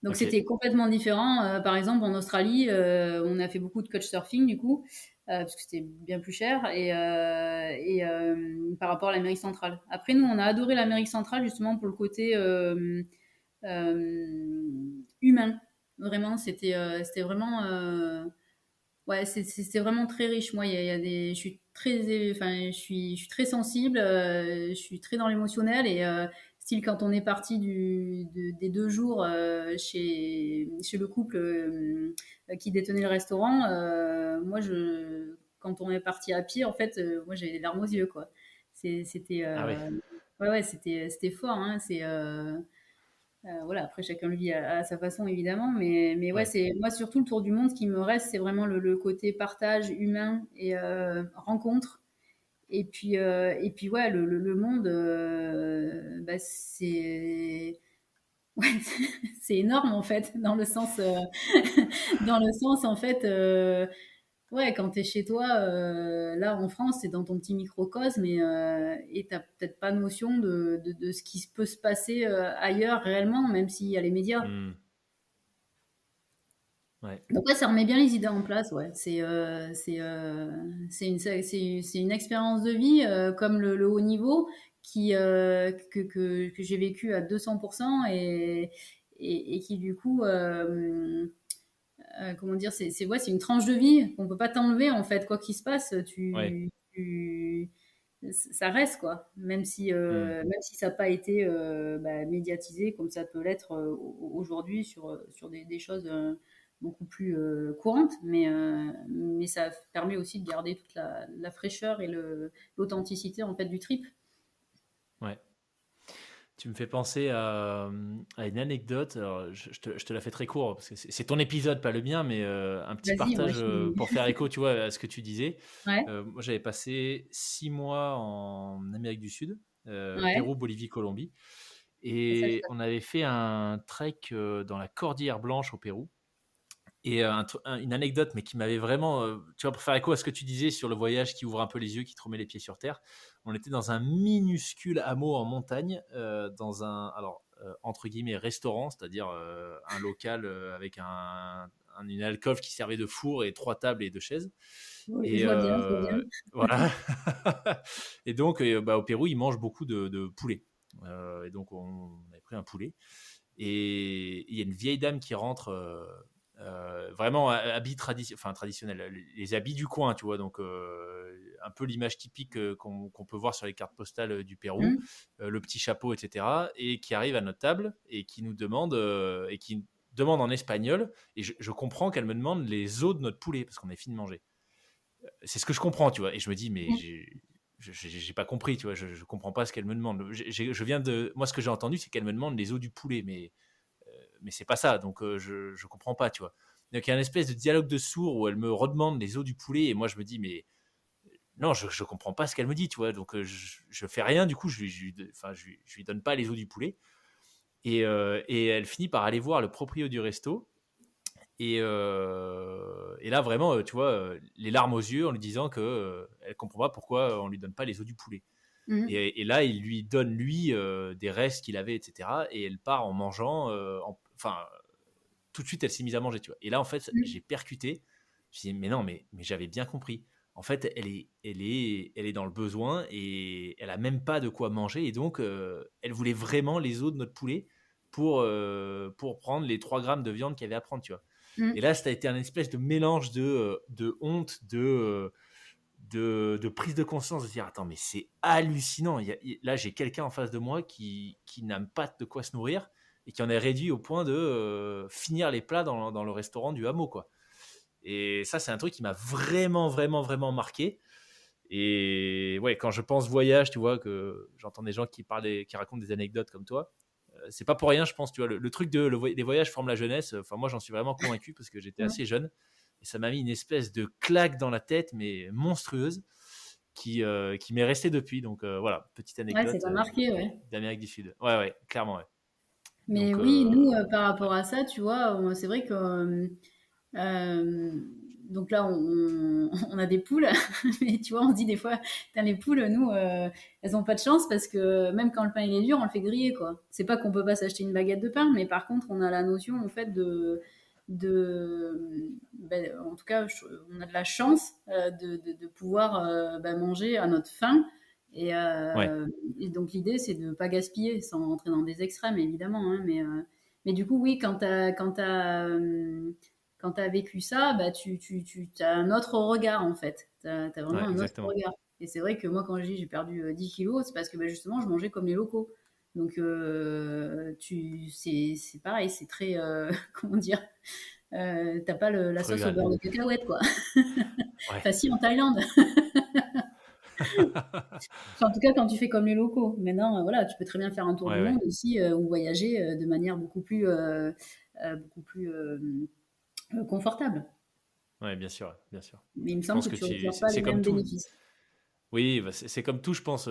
Donc Ok. c'était complètement différent. Par exemple, en Australie, on a fait beaucoup de couchsurfing du coup, parce que c'était bien plus cher par rapport à l'Amérique centrale. Après, nous, on a adoré l'Amérique centrale justement pour le côté humain. Vraiment, c'était vraiment, ouais, c'était vraiment très riche. Moi, je suis très, enfin, je suis très sensible, je suis très dans l'émotionnel et style quand on est parti des 2 jours chez le couple qui détenait le restaurant, quand on est parti à pied, en fait, moi j'avais les larmes aux yeux, quoi. C'était, Ah ouais. ouais, ouais, c'était fort, hein. Voilà, après chacun le vit à sa façon évidemment, mais ouais, Ouais. c'est moi surtout le tour du monde ce qui me reste, c'est vraiment le côté partage humain et rencontre. Et puis ouais, le monde, c'est ouais, c'est énorme en fait, dans le sens, dans le sens en fait, ouais, quand tu es chez toi, là en France, c'est dans ton petit microcosme et tu peut-être pas notion de ce qui peut se passer ailleurs réellement, même s'il y a les médias. Hmm. Ouais. Donc ouais, ça remet bien les idées en place, ouais. C'est une expérience de vie comme le haut niveau que j'ai vécu à 200% et qui du coup, comment dire, ouais, c'est une tranche de vie qu'on peut pas t'enlever en fait, quoi qu'il se passe, Ouais. ça reste quoi, Hmm. même si ça n'a pas été médiatisé comme ça peut l'être aujourd'hui sur des choses beaucoup plus courante, mais ça permet aussi de garder toute la fraîcheur et l'authenticité en fait du trip. Ouais. Tu me fais penser à une anecdote. Alors, je te la fais très court parce que c'est ton épisode, pas le mien, mais un petit Vas-y, moi partage je suis. pour faire écho, tu vois, à ce que tu disais. Ouais, Moi, j'avais passé 6 mois en Amérique du Sud, ouais. Pérou, Bolivie, Colombie, Ah, ça, je et on avait fait un trek dans la Cordillère Blanche au Pérou. Et une anecdote, mais qui m'avait vraiment, tu vois, pour faire écho à ce que tu disais sur le voyage qui ouvre un peu les yeux, qui te remet les pieds sur terre. On était dans un minuscule hameau en montagne, dans un, alors, entre guillemets, restaurant, c'est-à-dire un local avec une alcôve qui servait de four et 3 tables et 2 chaises. Oui, je Et vois bien, je vois bien. voilà. Et donc, bah, au Pérou, ils mangent beaucoup de poulet. Et donc, on avait pris un poulet. Et il y a une vieille dame qui rentre, vraiment habits traditionnels, les habits du coin, tu vois, donc un peu l'image typique qu'on peut voir sur les cartes postales du Pérou, Mmh. le petit chapeau, etc., et qui arrive à notre table et qui nous demande, et qui demande en espagnol, et je comprends qu'elle me demande les os de notre poulet, parce qu'on est fini de manger. C'est ce que je comprends, tu vois, et je me dis, mais j'ai pas compris, tu vois, je comprends pas ce qu'elle me demande. Je viens de, moi, ce que j'ai entendu, c'est qu'elle me demande les os du poulet, mais c'est pas ça, donc je comprends pas, tu vois. Donc il y a une espèce de dialogue de sourds où elle me redemande les os du poulet, et moi je me dis, mais non, je comprends pas ce qu'elle me dit, tu vois, donc je fais rien, du coup je lui donne pas les os du poulet, et elle finit par aller voir le proprio du resto, et là vraiment, tu vois, les larmes aux yeux en lui disant que elle comprend pas pourquoi on lui donne pas les os du poulet. Mmh. Et là, il lui donne, lui, des restes qu'il avait, etc. Et elle part en mangeant. Enfin, tout de suite, elle s'est mise à manger, tu vois. Et là, en fait, Mmh. j'ai percuté. Je me dit, mais non, mais j'avais bien compris. En fait, elle est dans le besoin et elle a même pas de quoi manger. Et donc, elle voulait vraiment les os de notre poulet pour prendre les 3 grammes de viande qu'il y avait à prendre, tu vois. Et Mmh. là, ça a été un espèce de mélange de honte, de prise de conscience, de dire attends, mais c'est hallucinant. Là, j'ai quelqu'un en face de moi qui n'a pas de quoi se nourrir et qui en est réduit au point de finir les plats dans le restaurant du hameau, quoi. Et ça, c'est un truc qui m'a vraiment, vraiment, vraiment marqué. Et ouais, quand je pense voyage, tu vois, que j'entends des gens qui racontent des anecdotes comme toi, c'est pas pour rien, je pense, tu vois, le truc les voyages forment la jeunesse. Enfin, moi, j'en suis vraiment convaincu parce que j'étais Ouais. assez jeune et ça m'a mis une espèce de claque dans la tête, mais monstrueuse, qui m'est restée depuis. Donc voilà, petite Ouais, ça anecdote t'a marqué, ouais. d'Amérique du Sud. Ouais, ouais, clairement, ouais. Mais Donc, oui, nous, par ouais, rapport à ça, tu vois, c'est vrai que euh, donc là, on a des poules, mais tu vois, on se dit des fois, putain, les poules, nous, elles ont pas de chance parce que même quand le pain il est dur, on le fait griller, quoi. C'est pas qu'on peut pas s'acheter une baguette de pain, mais par contre, on a la notion, en fait, en tout cas, on a de la chance de pouvoir manger à notre faim. Et, ouais, euh, et donc l'idée, c'est de ne pas gaspiller, sans rentrer dans des extrêmes, évidemment, hein, mais du coup, oui, quand tu as vécu ça, bah, tu as un autre regard, en fait. Tu as vraiment ouais, un autre exactement. regard. Et c'est vrai que moi, quand je dis j'ai perdu 10 kilos, c'est parce que bah, justement, je mangeais comme les locaux. Donc, c'est pareil, c'est très, comment dire, t'as pas la sauce au Frugal. beurre de cacahuète, quoi. Ouais. Enfin, si, en Thaïlande. Enfin, en tout cas, quand tu fais comme les locaux. Maintenant, voilà, tu peux très bien faire un tour du Ouais, ouais. monde aussi ou voyager de manière beaucoup plus confortable. Ouais, bien sûr, bien sûr. Mais il me Je semble pense que que tu ne retires pas c'est les comme mêmes tout. bénéfices. Oui, bah, c'est comme tout, je pense,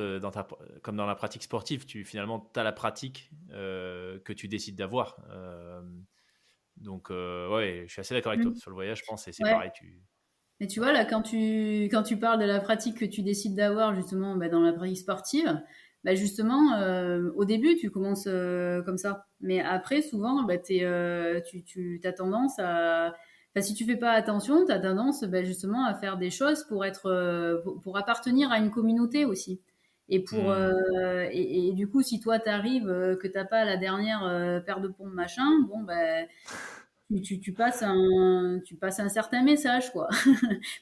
comme dans la pratique sportive, finalement, tu as la pratique que tu décides d'avoir. Donc, ouais, je suis assez d'accord avec toi. Mm. Sur le voyage, je pense, et c'est Ouais. pareil. Mais tu Ouais. vois, là, quand tu parles de la pratique que tu décides d'avoir, justement, bah, dans la pratique sportive, bah, justement, au début, tu commences comme ça. Mais après, souvent, bah, tu as tendance à. Enfin, si tu fais pas attention, tu as tendance bah, justement à faire des choses pour pour appartenir à une communauté aussi. Hmm. Et du coup, si toi, t'arrives, que t'as pas la dernière paire de pompes, machin, bon, ben, tu passes un certain message, quoi.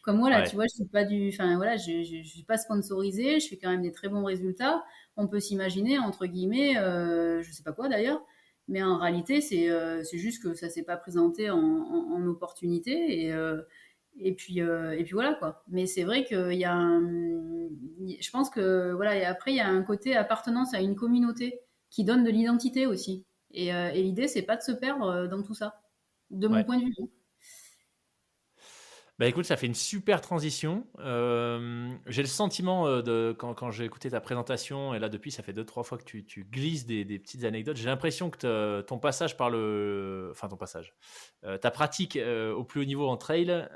Comme moi, là, tu Ouais, vois, je suis pas enfin, voilà, je suis pas sponsorisée, je fais quand même des très bons résultats. On peut s'imaginer, entre guillemets, je sais pas quoi d'ailleurs, Mais en réalité, c'est juste que ça s'est pas présenté en opportunité et puis voilà quoi. Mais c'est vrai qu'il y a je pense que voilà, et après il y a un côté appartenance à une communauté qui donne de l'identité aussi. Et l'idée, c'est pas de se perdre dans tout ça, de mon Ouais. point de vue. Bah écoute, ça fait une super transition. J'ai le sentiment quand j'ai écouté ta présentation, et là depuis, ça fait 2-3 fois que tu glisses des petites anecdotes. J'ai l'impression que ton passage enfin ton passage, ta pratique au plus haut niveau en trail,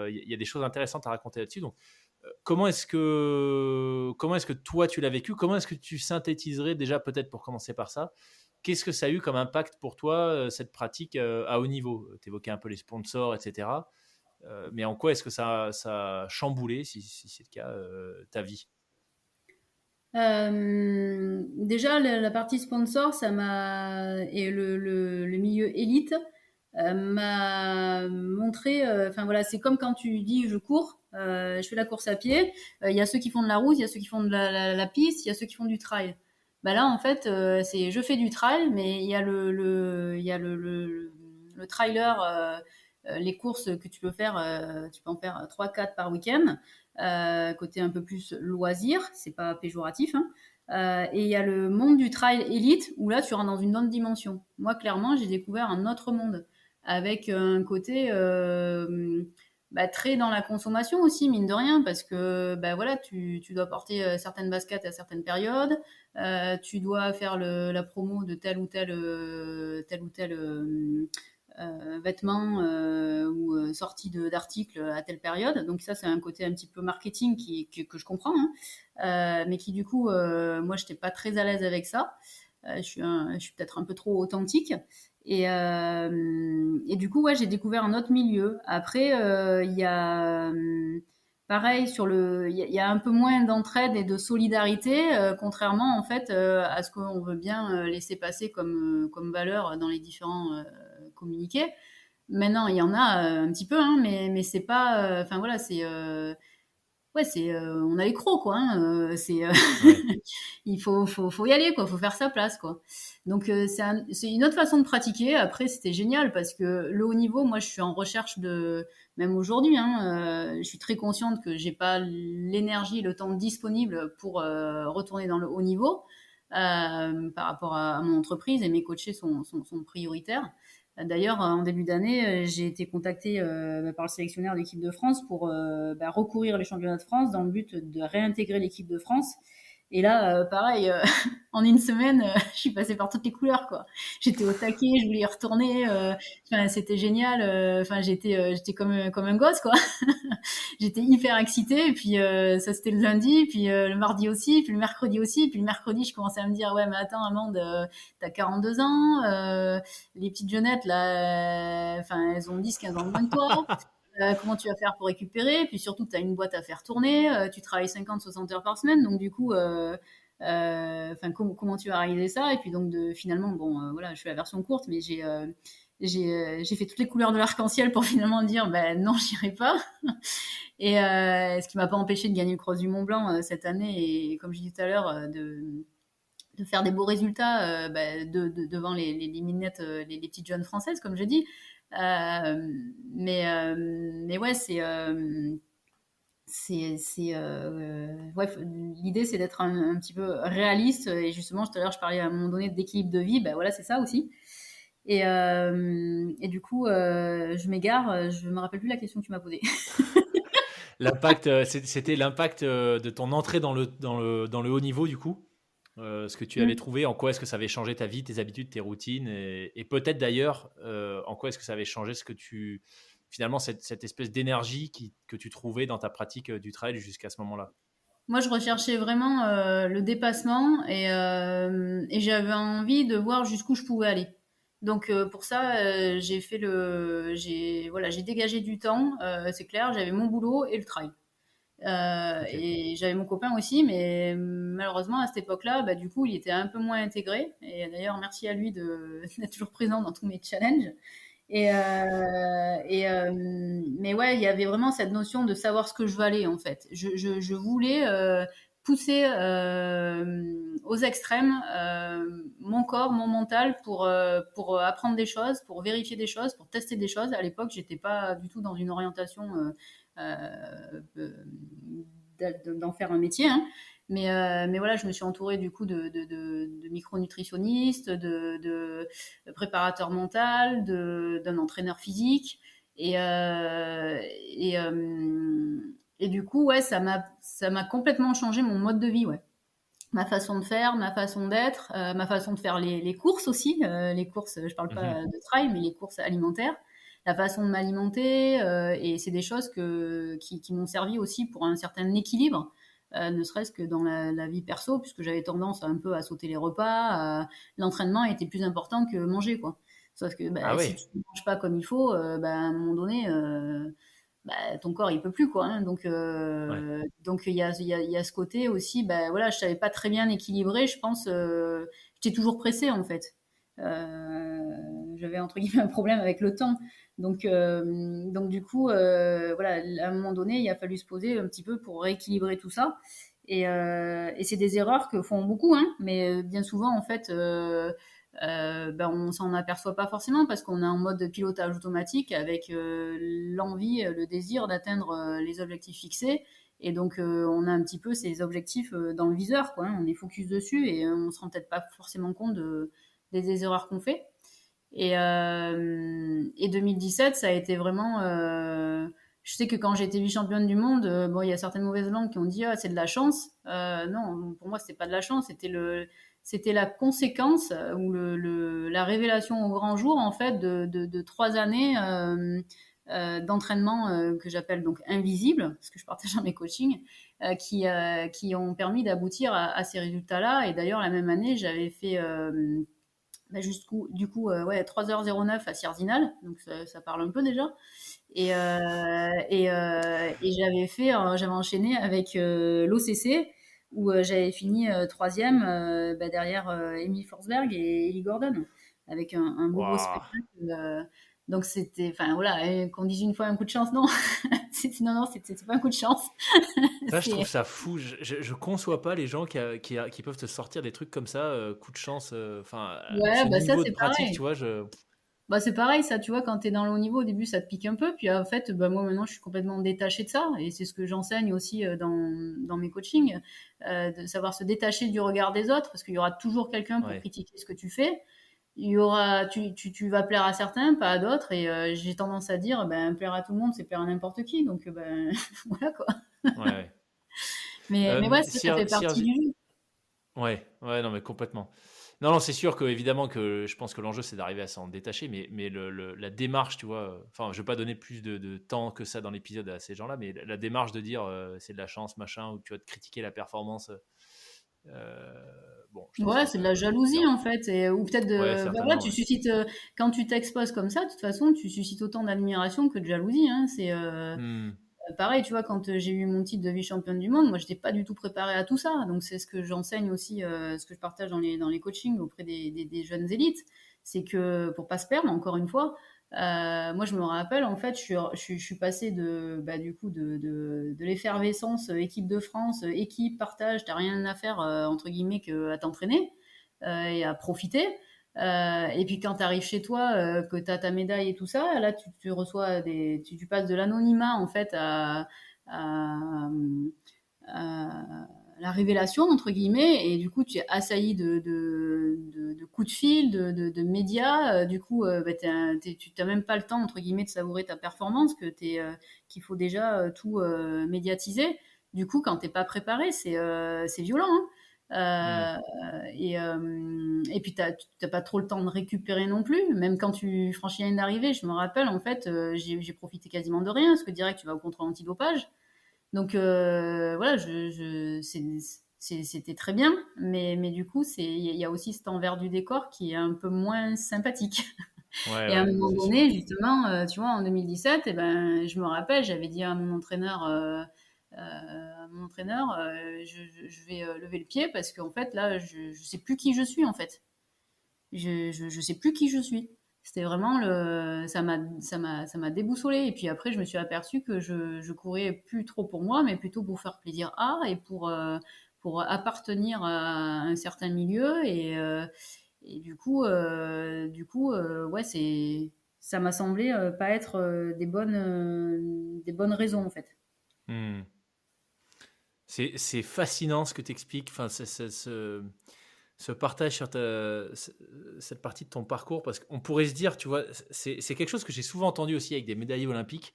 il y a des choses intéressantes à raconter là-dessus. Donc, comment est-ce que toi tu l'as vécu? Comment est-ce que tu synthétiserais déjà, peut-être pour commencer par ça, qu'est-ce que ça a eu comme impact pour toi, cette pratique à haut niveau? Tu évoquais un peu les sponsors, etc. Mais en quoi est-ce que ça a chamboulé, si c'est le cas, ta vie? Déjà, la partie sponsor, ça m'a et le milieu élite m'a montré. Enfin voilà, c'est comme quand tu dis je cours, je fais la course à pied. Il y a ceux qui font de la route, il y a ceux qui font de la piste, il y a ceux qui font du trail. Bah là, en fait, c'est je fais du trail, mais il y a il y a le trailer. Les courses que tu peux faire, tu peux en faire 3-4 par week-end. Côté un peu plus loisir, c'est pas péjoratif, hein. Et il y a le monde du trail élite où là tu rentres dans une autre dimension. Moi clairement j'ai découvert un autre monde avec un côté très dans la consommation aussi mine de rien parce que bah voilà tu dois porter certaines baskets à certaines périodes, tu dois faire la promo de tel ou tel vêtements ou sortie d'articles à telle période. Donc ça, c'est un côté un petit peu marketing que je comprends, hein. Mais qui du coup, moi, je n'étais pas très à l'aise avec ça. Je suis peut-être un peu trop authentique. Et du coup, ouais, j'ai découvert un autre milieu. Après, il y a pareil il y a un peu moins d'entraide et de solidarité, contrairement en fait à ce qu'on veut bien laisser passer comme valeur dans les différents communiqués. Maintenant, il y en a un petit peu, hein, mais c'est pas. Enfin voilà, c'est ouais, c'est on a les crocs quoi, hein, Ouais. faut y aller quoi, faut faire sa place quoi. Donc c'est une autre façon de pratiquer. Après c'était génial parce que le haut niveau, moi je suis en recherche de même aujourd'hui, hein, je suis très consciente que j'ai pas l'énergie, le temps disponible pour retourner dans le haut niveau par rapport à mon entreprise et mes coachés sont prioritaires. D'ailleurs, en début d'année, j'ai été contactée par le sélectionneur de l'équipe de France pour recourir les championnats de France dans le but de réintégrer l'équipe de France. Et là, pareil, en une semaine, je suis passée par toutes les couleurs, quoi. J'étais au taquet, je voulais y retourner. Enfin, c'était génial. Enfin, j'étais comme un gosse, quoi. J'étais hyper excitée. Et puis ça, c'était le lundi. Puis le mardi aussi. Puis le mercredi aussi. Puis le mercredi, je commençais à me dire, ouais, mais attends, Amande, t'as 42 ans. Les petites jeunettes, là, enfin, elles ont 10, 15 ans de moins que toi. Comment tu vas faire pour récupérer? Puis surtout, tu as une boîte à faire tourner, tu travailles 50-60 heures par semaine, donc du coup, comment tu vas réaliser ça? Et puis donc, finalement, bon, voilà, je fais la version courte, mais j'ai fait toutes les couleurs de l'arc-en-ciel pour finalement dire, ben non, j'irai pas. Et ce qui m'a pas empêché de gagner le Cross du Mont Blanc cette année, et comme je disais tout à l'heure, de faire des beaux résultats devant les minettes, les petites jeunes françaises, comme je dis. Mais ouais, ouais, l'idée c'est d'être un petit peu réaliste. Et justement, tout à l'heure, je parlais à un moment donné d'équilibre de vie. Ben voilà, c'est ça aussi. Et du coup, je m'égare. Je me rappelle plus la question que tu m'as posée. L'impact, c'était l'impact de ton entrée dans le haut niveau, du coup. Ce que tu avais trouvé, en quoi est-ce que ça avait changé ta vie, tes habitudes, tes routines, et peut-être d'ailleurs, en quoi est-ce que ça avait changé finalement, cette espèce d'énergie que tu trouvais dans ta pratique du trail jusqu'à ce moment-là. Moi, je recherchais vraiment le dépassement et j'avais envie de voir jusqu'où je pouvais aller. Donc pour ça, voilà, j'ai dégagé du temps. C'est clair, j'avais mon boulot et le trail. Ok. Et j'avais mon copain aussi, mais malheureusement à cette époque-là, bah, du coup, il était un peu moins intégré. Et d'ailleurs, merci à lui d'être toujours présent dans tous mes challenges. Mais ouais, il y avait vraiment cette notion de savoir ce que je valais en fait. Je voulais pousser aux extrêmes mon corps, mon mental pour apprendre des choses, pour vérifier des choses, pour tester des choses. À l'époque, j'étais pas du tout dans une orientation d'en faire un métier, hein. Mais voilà, je me suis entourée du coup de micronutritionnistes, de préparateurs mentaux, d'un entraîneur physique. Et, euh, et, euh, et du coup, ouais, ça m'a complètement changé mon mode de vie, ouais. Ma façon de faire, ma façon d'être, ma façon de faire les courses aussi. Les courses, je parle Mhm. pas de trail, mais les courses alimentaires. La façon de m'alimenter, et c'est des choses qui m'ont servi aussi pour un certain équilibre, ne serait-ce que dans la vie perso, puisque j'avais tendance un peu à sauter les repas. L'entraînement était plus important que manger, quoi. Sauf que Ah bah, si ouais, tu ne manges pas comme il faut, bah, à un moment donné, bah, ton corps il peut plus, quoi, hein. ouais. Donc il y a ce côté aussi, bah voilà, je savais pas très bien équilibrer, je pense. J'étais toujours pressée en fait. J'avais entre guillemets un problème avec le temps. Donc du coup, voilà, à un moment donné, il a fallu se poser un petit peu pour rééquilibrer tout ça. Et c'est des erreurs que font beaucoup, hein, mais bien souvent en fait, ben, on s'en aperçoit pas forcément parce qu'on est en mode pilotage automatique avec l'envie, le désir d'atteindre les objectifs fixés. Et donc, on a un petit peu ces objectifs dans le viseur, quoi, hein. On est focus dessus et on se rend peut-être pas forcément compte des erreurs qu'on fait. Et 2017, ça a été vraiment. Je sais que quand j'ai été vice-championne du monde, bon, il y a certaines mauvaises langues qui ont dit ah, c'est de la chance. Non, pour moi, c'était pas de la chance, c'était la conséquence ou la révélation au grand jour en fait de 3 années d'entraînement que j'appelle donc invisible, parce que je partage dans mes coachings, qui ont permis d'aboutir à ces résultats-là. Et d'ailleurs, la même année, j'avais fait bah, jusqu'où du coup ouais 3h09 à Sierzinal, donc ça parle un peu déjà. Et j'avais enchaîné avec l'OCC où j'avais fini troisième bah, derrière Emily Forsberg et Ellie Gordon avec un beau Waouh. spectacle. Donc c'était, enfin voilà, qu'on dise une fois un coup de chance, non, non, c'est pas un coup de chance. Ça, je trouve C'est ça fou. Je conçois pas les gens qui peuvent te sortir des trucs comme ça, coup de chance. Enfin, ouais, ce bah ça niveau de c'est pratique, pareil. tu vois, je. Bah, c'est pareil, ça, tu vois, quand tu es dans le haut niveau, au début, ça te pique un peu. Puis en fait, bah, moi, maintenant, je suis complètement détachée de ça. Et c'est ce que j'enseigne aussi dans mes coachings, de savoir se détacher du regard des autres, parce qu'il y aura toujours quelqu'un pour Ouais. critiquer ce que tu fais. Tu vas plaire à certains, pas à d'autres. Et j'ai tendance à dire, ben, plaire à tout le monde, c'est plaire à n'importe qui. Donc, ben, voilà, quoi. Ouais, ouais. Mais ouais, ça fait Si, partie du jeu. ouais, ouais, non, mais complètement. Non, non, c'est sûr que évidemment que je pense que l'enjeu c'est d'arriver à s'en détacher, mais la démarche, tu vois, enfin, je vais pas donner plus de temps que ça dans l'épisode à ces gens-là, mais la démarche de dire c'est de la chance, machin, ou tu vas te critiquer la performance, bon, je trouve Ouais, que c'est de ça, la jalousie en fait, ou peut-être ouais, bah ouais, certainement, tu ouais. suscites quand tu t'exposes comme ça, de toute façon, tu suscites autant d'admiration que de jalousie, hein. C'est Hmm. pareil, tu vois, quand j'ai eu mon titre de vice-championne du monde, moi, j'étais pas du tout préparée à tout ça. Donc c'est ce que j'enseigne aussi, ce que je partage dans les coachings auprès des jeunes élites, c'est que pour pas se perdre, encore une fois. Moi, je me rappelle, en fait, je suis passée bah, du coup, de l'effervescence équipe de France, équipe, partage, t'as rien à faire, entre guillemets, que à t'entraîner et à profiter. Et puis quand tu arrives chez toi, que tu as ta médaille et tout ça, là tu reçois tu passes de l'anonymat en fait à, à la révélation entre guillemets, et du coup tu es assailli de coups de fil, de médias. Du coup, bah, tu n'as même pas le temps entre guillemets de savourer ta performance, qu'il faut déjà tout médiatiser. Du coup, quand t'es pas préparé, c'est violent, hein. Hmm. Et puis t'as pas trop le temps de récupérer non plus. Même quand tu franchis la ligne d'arrivée, je me rappelle en fait, j'ai profité quasiment de rien parce que direct tu vas au contrôle antidopage. Donc voilà, c'était très bien, mais du coup il y a aussi cet envers du décor qui est un peu moins sympathique. Ouais, Et à un ouais, moment c'est sûr. donné, justement, tu vois, en 2017, eh ben, je me rappelle, j'avais dit à mon entraîneur, je vais lever le pied parce qu'en fait, là, je sais plus qui je suis, en fait. Je sais plus qui je suis. C'était vraiment ça m'a déboussolé. Et puis après, je me suis aperçue que je courais plus trop pour moi, mais plutôt pour faire plaisir à et pour appartenir à un certain milieu et ouais, ça m'a semblé pas être des bonnes raisons en fait. Hmm. C'est fascinant ce que tu expliques, enfin, ce partage sur cette partie de ton parcours, parce qu'on pourrait se dire, tu vois, c'est quelque chose que j'ai souvent entendu aussi avec des médaillés olympiques.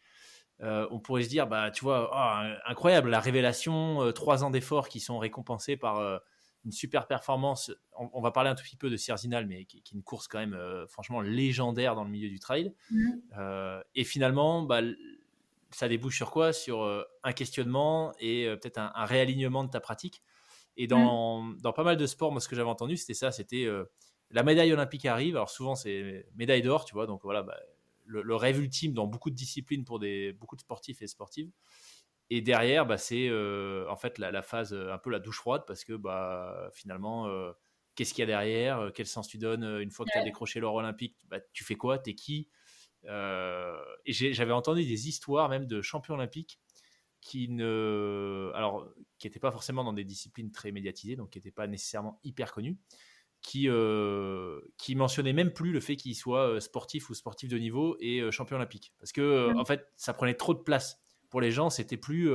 On pourrait se dire, bah, tu vois, oh, incroyable, la révélation, 3 ans d'efforts qui sont récompensés par une super performance. On va parler un tout petit peu de Sierzinal, mais qui est une course quand même franchement légendaire dans le milieu du trail. Mhm. Et finalement, bah, ça débouche sur quoi? Sur un questionnement et peut-être un réalignement de ta pratique. Et Mhm. dans pas mal de sports, moi, ce que j'avais entendu, c'était ça, c'était la médaille olympique arrive. Alors souvent, c'est médaille d'or, tu vois. Donc voilà, bah, le rêve ultime dans beaucoup de disciplines pour beaucoup de sportifs et sportives. Et derrière, bah, c'est en fait la phase un peu la douche froide parce que bah, finalement, qu'est-ce qu'il y a derrière? Quel sens tu donnes une fois que tu as Ouais. décroché l'or olympique? Bah, tu fais quoi? T'es qui? Et j'avais entendu des histoires même de champions olympiques qui n'étaient pas forcément dans des disciplines très médiatisées, donc qui n'étaient pas nécessairement hyper connus, qui mentionnaient même plus le fait qu'ils soient sportifs ou sportifs de niveau et champion olympique. Parce que, en Mhm. fait, ça prenait trop de place. Pour les gens, c'était plus,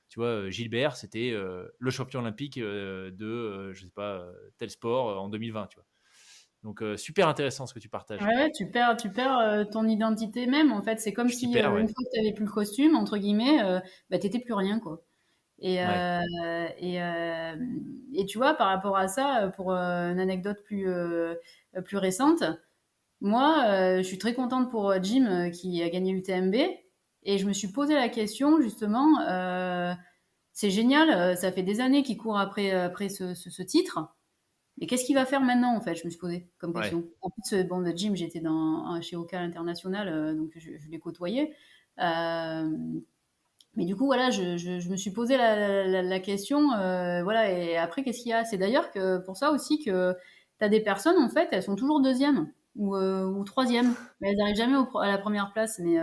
tu vois, Gilbert, c'était le champion olympique je sais pas, tel sport en 2020, tu vois. Donc, super intéressant ce que tu partages. Ouais, ouais, tu perds ton identité même. En fait, c'est comme Je t'y si perds, une ouais. fois que tu avais plus le costume, entre guillemets, bah, t'étais plus rien, quoi. Et, Ouais. et, euh, et tu vois, par rapport à ça, pour une anecdote plus récente, moi, je suis très contente pour Jim qui a gagné l'UTMB. Et je me suis posé la question, justement, c'est génial, ça fait des années qu'il court après ce titre. Mais qu'est-ce qu'il va faire maintenant, en fait? Je me suis posé comme Ouais. question. En plus, bon, de Jim, j'étais chez Oka International, donc je l'ai côtoyé. Euh, mais du coup, voilà, je me suis posé la question, voilà, et après, qu'est-ce qu'il y a? C'est d'ailleurs que pour ça aussi que tu as des personnes, en fait, elles sont toujours deuxième ou troisième, mais elles n'arrivent jamais à la première place. Mais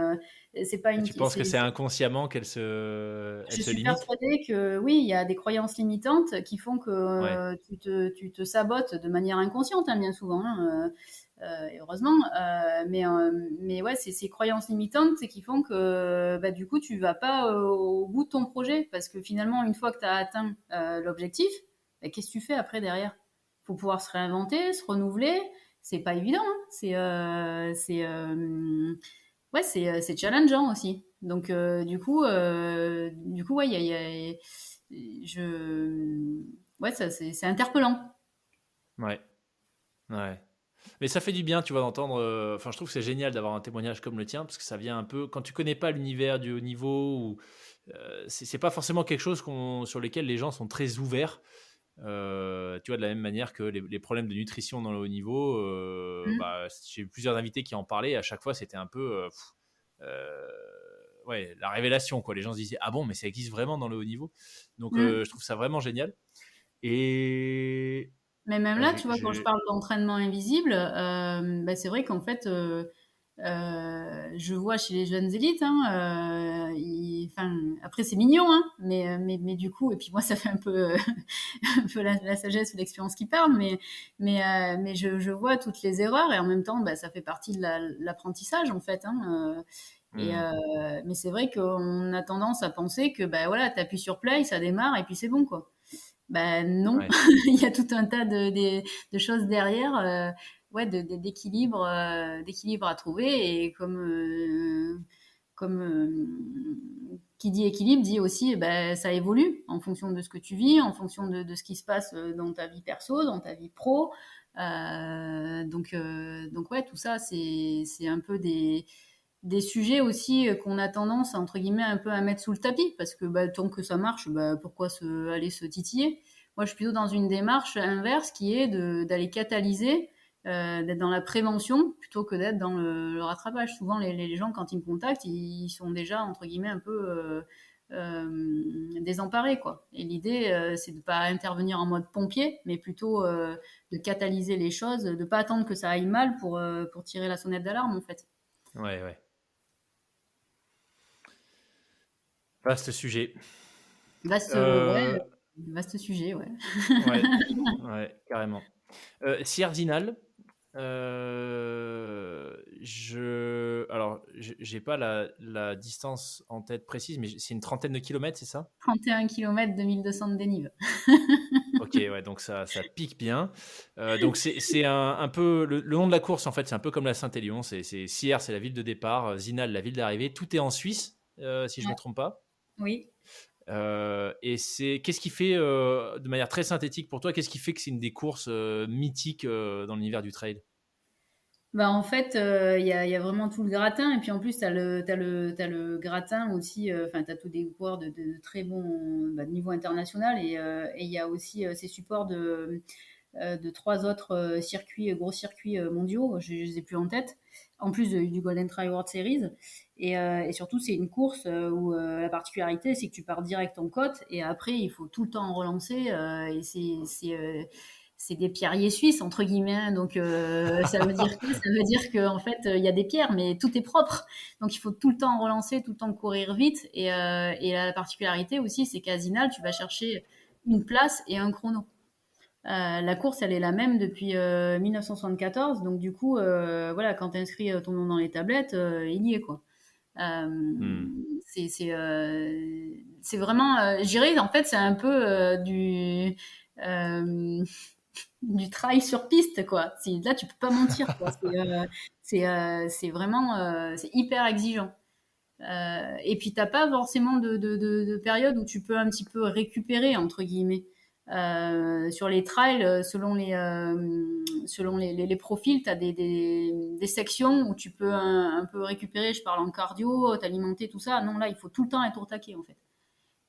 c'est pas Et une. tu penses que c'est inconsciemment qu'elle elle Je se suis limite? persuadée que oui, il y a des croyances limitantes qui font que Ouais. tu te sabotes de manière inconsciente, hein, bien souvent, hein, et heureusement. Mais ouais, c'est ces croyances limitantes qui font que bah, du coup, tu vas pas au bout de ton projet parce que finalement, une fois que tu as atteint l'objectif, bah, qu'est-ce que tu fais après derrière? Faut pouvoir se réinventer, se renouveler. C'est pas évident, hein. Ouais, c'est challengeant aussi. Donc du coup, ouais, je, ouais, ça c'est interpellant. Ouais. Ouais. Mais ça fait du bien, tu vois, d'entendre. Enfin, je trouve que c'est génial d'avoir un témoignage comme le tien, parce que ça vient un peu. Quand tu connais pas l'univers du haut niveau, ou c'est pas forcément quelque chose sur lequel les gens sont très ouverts. Tu vois, de la même manière que les problèmes de nutrition dans le haut niveau, Mm. bah, j'ai eu plusieurs invités qui en parlaient. Et à chaque fois, c'était un peu. Euh, ouais, la révélation, quoi. Les gens se disaient, ah bon, mais ça existe vraiment dans le haut niveau. Donc, Mm. je trouve ça vraiment génial. Et. Mais même Bah, là, tu vois, quand je parle d'entraînement invisible, bah, c'est vrai qu'en fait, je vois chez les jeunes élites, hein, enfin, après c'est mignon, hein, mais du coup, et puis moi, ça fait un peu, un peu la sagesse ou l'expérience qui parle, mais je vois toutes les erreurs et en même temps, bah, ça fait partie de l'apprentissage en fait, hein. Hmm. Mais c'est vrai qu'on a tendance à penser que bah voilà, t'appuies sur play, ça démarre et puis c'est bon quoi. Ben non, Ouais. il y a tout un tas de choses derrière, ouais, d'équilibre à trouver. Et comme qui dit équilibre dit aussi, ben, ça évolue en fonction de ce que tu vis, en fonction de ce qui se passe dans ta vie perso, dans ta vie pro. Donc ouais, tout ça, c'est un peu des sujets aussi qu'on a tendance, entre guillemets, un peu à mettre sous le tapis, parce que bah, tant que ça marche, bah, pourquoi aller se titiller? Moi, je suis plutôt dans une démarche inverse qui est d'aller catalyser, d'être dans la prévention plutôt que d'être dans le rattrapage. Souvent, les gens, quand ils me contactent, ils sont déjà, entre guillemets, un peu désemparés, quoi. Et l'idée, c'est de pas intervenir en mode pompier, mais plutôt de catalyser les choses, de pas attendre que ça aille mal pour tirer la sonnette d'alarme, en fait. Ouais, ouais. Vaste sujet. Vaste, Euh, ouais. vaste sujet, ouais. Ouais, ouais, carrément. Sierre Zinal, alors, j'ai pas la distance en tête précise, mais c'est une trentaine de kilomètres, c'est ça? 31 km, 2200 de dénive. Ok, ouais, donc ça pique bien. Donc c'est un peu le nom de la course en fait, c'est un peu comme la Saint-Élion. C'est Sierre, c'est la ville de départ, Zinal, la ville d'arrivée. Tout est en Suisse, si je me Ouais. trompe pas. Oui. Et qu'est-ce qui fait, de manière très synthétique pour toi, qu'est-ce qui fait que c'est une des courses mythiques dans l'univers du trail? Bah, en fait, il y a vraiment tout le gratin et puis en plus t'as le gratin aussi, enfin tu as tous des coureurs de très bon, bah, de niveau international et il y a aussi, ces supports de 3 autres, circuits, gros circuits, mondiaux, je les ai plus en tête, en plus du Golden Trail World Series et surtout c'est une course, où, la particularité c'est que tu pars direct en côte et après il faut tout le temps en relancer, et c'est des pierriers suisses entre guillemets, hein. Donc ça veut dire que ça veut dire que en fait il y a des pierres mais tout est propre, donc il faut tout le temps en relancer, tout le temps courir vite et la particularité aussi c'est qu'à Zinal tu vas chercher une place et un chrono. La course, elle est la même depuis 1974, donc du coup, voilà, quand tu inscris ton nom dans les tablettes, il y est quoi. Hmm. C'est vraiment, je dirais, en fait, c'est un peu euh, du trail sur piste, quoi. Là, tu peux pas mentir, quoi. C'est vraiment, c'est hyper exigeant. Et puis, t'as pas forcément de période où tu peux un petit peu récupérer, entre guillemets. Sur les trails, selon les profils, tu as des sections où tu peux un peu récupérer, je parle en cardio, t'alimenter, tout ça. Non, là, il faut tout le temps être au taquet, en fait.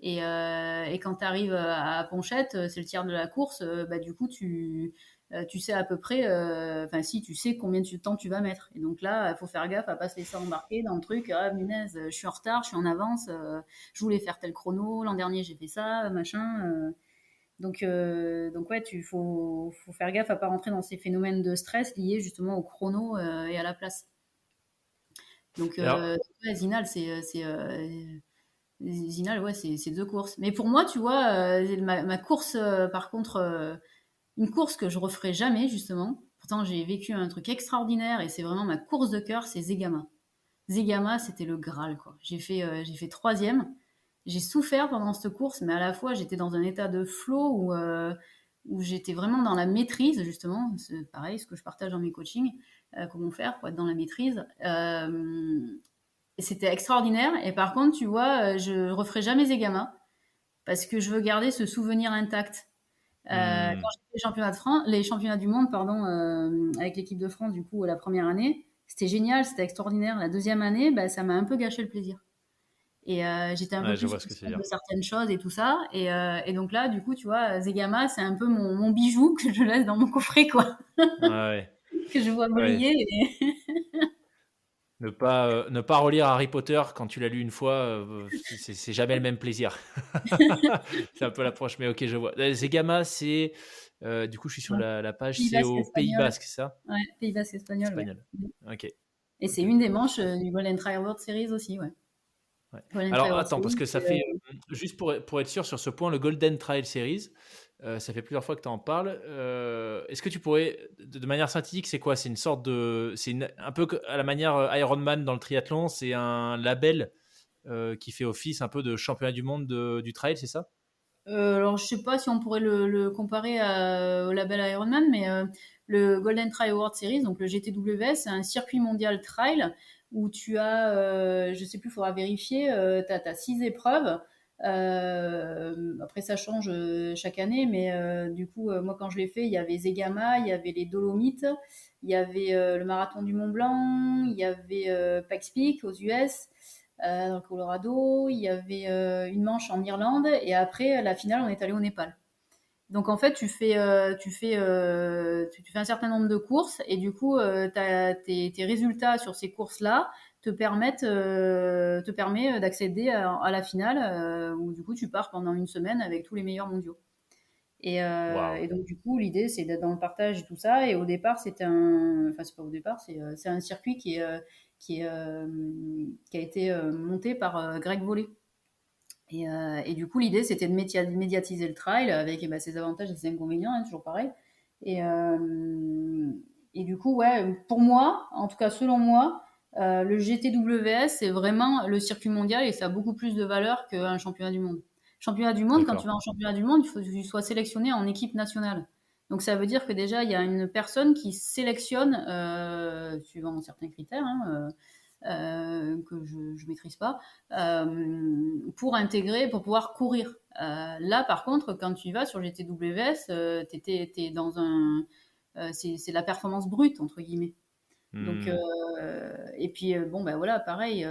Et quand tu arrives à Ponchette, c'est le tiers de la course, bah, du coup, tu sais à peu près, enfin si, tu sais combien de temps tu vas mettre. Et donc là, il faut faire gaffe à pas se laisser embarquer dans le truc. Ah, punaise, je suis en retard, je suis en avance, je voulais faire tel chrono, l'an dernier j'ai fait ça, machin. Donc ouais, faut faire gaffe à pas rentrer dans ces phénomènes de stress liés justement au chrono et à la place. Donc Alors, ouais, Zinal, Zinal, ouais, c'est deux courses. Mais pour moi, tu vois, ma course, par contre, une course que je referai jamais, justement. Pourtant, j'ai vécu un truc extraordinaire et c'est vraiment ma course de cœur, c'est Zegama. Zegama, c'était le Graal, quoi. J'ai fait troisième. J'ai souffert pendant cette course, mais à la fois, j'étais dans un état de flow où j'étais vraiment dans la maîtrise, justement. C'est pareil, ce que je partage dans mes coachings, comment faire pour être dans la maîtrise. Et c'était extraordinaire. Et par contre, tu vois, je referai jamais Zegama parce que je veux garder ce souvenir intact. Quand hmm, j'ai fait les championnats du monde, pardon, avec l'équipe de France, du coup, la première année, c'était génial, c'était extraordinaire. La deuxième année, bah, ça m'a un peu gâché le plaisir. Et j'étais un peu ouais, je plus vois ce que tu veux consciente de dire. certaines choses et tout ça. Et donc là, du coup, tu vois, Zegama, c'est un peu mon bijou que je laisse dans mon coffret, quoi, Ouais, que je vois ouais. briller. Ne pas relire Harry Potter quand tu l'as lu une fois, c'est jamais le même plaisir. C'est un peu l'approche, mais ok, je vois. Zegama, du coup, je suis sur Ouais. la page, Pays c'est basque au Pays espagnol. Basque, c'est ça? Ouais, Pays basque espagnol, ouais. Espagnol. Ok, Et c'est ok, une ok. des manches du Golden Trail World Series aussi, ouais. Ouais. Golden Trail Alors, World attends, parce Series, que ça fait, juste pour être sûr sur ce point, le Golden Trail Series, ça fait plusieurs fois que tu en parles. Est-ce que tu pourrais, de manière synthétique, c'est quoi? C'est une sorte de. Un peu à la manière Ironman dans le triathlon, c'est un label qui fait office un peu de championnat du monde du trail, c'est ça? Alors, je sais pas si on pourrait le comparer au label Ironman, mais le Golden Trail World Series, donc le GTW, c'est un circuit mondial trail où tu as, je sais plus, il faudra vérifier, tu as 6 épreuves. Après, ça change chaque année, mais du coup, moi, quand je l'ai fait, il y avait Zegama, il y avait les Dolomites, il y avait le marathon du Mont Blanc, il y avait Pikes Peak aux US, dans le Colorado, il y avait une manche en Irlande, et après, la finale, on est allé au Népal. Donc en fait, tu fais un certain nombre de courses et du coup, tes résultats sur ces courses-là te permet d'accéder à la finale où du coup tu pars pendant une semaine avec tous les meilleurs mondiaux. Et Waouh. donc du coup, l'idée c'est d'être dans le partage et tout ça. Et au départ, enfin c'est pas au départ, c'est un circuit qui a été monté par Greg Volley. Et du coup, l'idée, c'était de médiatiser le trail avec ses avantages et ses inconvénients, hein, toujours pareil. Et, euh, et du coup, ouais, pour moi, en tout cas selon moi, le GTWS, c'est vraiment le circuit mondial et ça a beaucoup plus de valeur qu'un championnat du monde. Championnat du monde, quand tu D'accord. vas en championnat du monde, il faut que tu sois sélectionné en équipe nationale. Donc ça veut dire que déjà, il y a une personne qui sélectionne, suivant certains critères, hein, que je ne maîtrise pas, pour intégrer, pour pouvoir courir. Là, par contre, quand tu y vas sur GTWS, t'es dans un, c'est la performance brute entre guillemets. Donc, Hmm. et puis bon, ben voilà, pareil.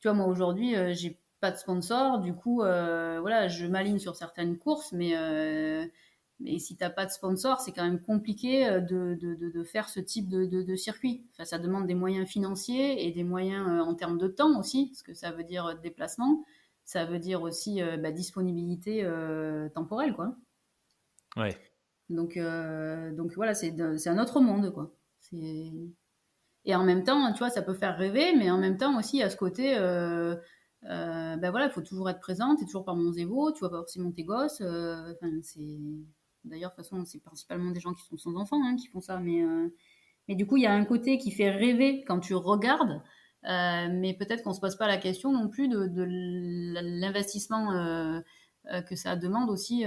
Tu vois, moi aujourd'hui, j'ai pas de sponsor, du coup, voilà, je m'aligne sur certaines courses, mais si t'as pas de sponsor, c'est quand même compliqué de faire ce type de circuit. Enfin, ça demande des moyens financiers et des moyens en termes de temps aussi, parce que ça veut dire déplacement, ça veut dire aussi disponibilité temporelle, quoi. Ouais. Donc voilà, c'est un autre monde, quoi. C'est et en même temps, tu vois, ça peut faire rêver, mais en même temps aussi, à ce côté, ben voilà, il faut toujours être présente, t'es toujours par mon zévo, tu vois pas forcément tes gosses. Enfin, c'est d'ailleurs, de toute façon, c'est principalement des gens qui sont sans enfants hein, qui font ça, mais du coup, il y a un côté qui fait rêver quand tu regardes, mais peut-être qu'on se pose pas la question non plus de l'investissement que ça demande aussi,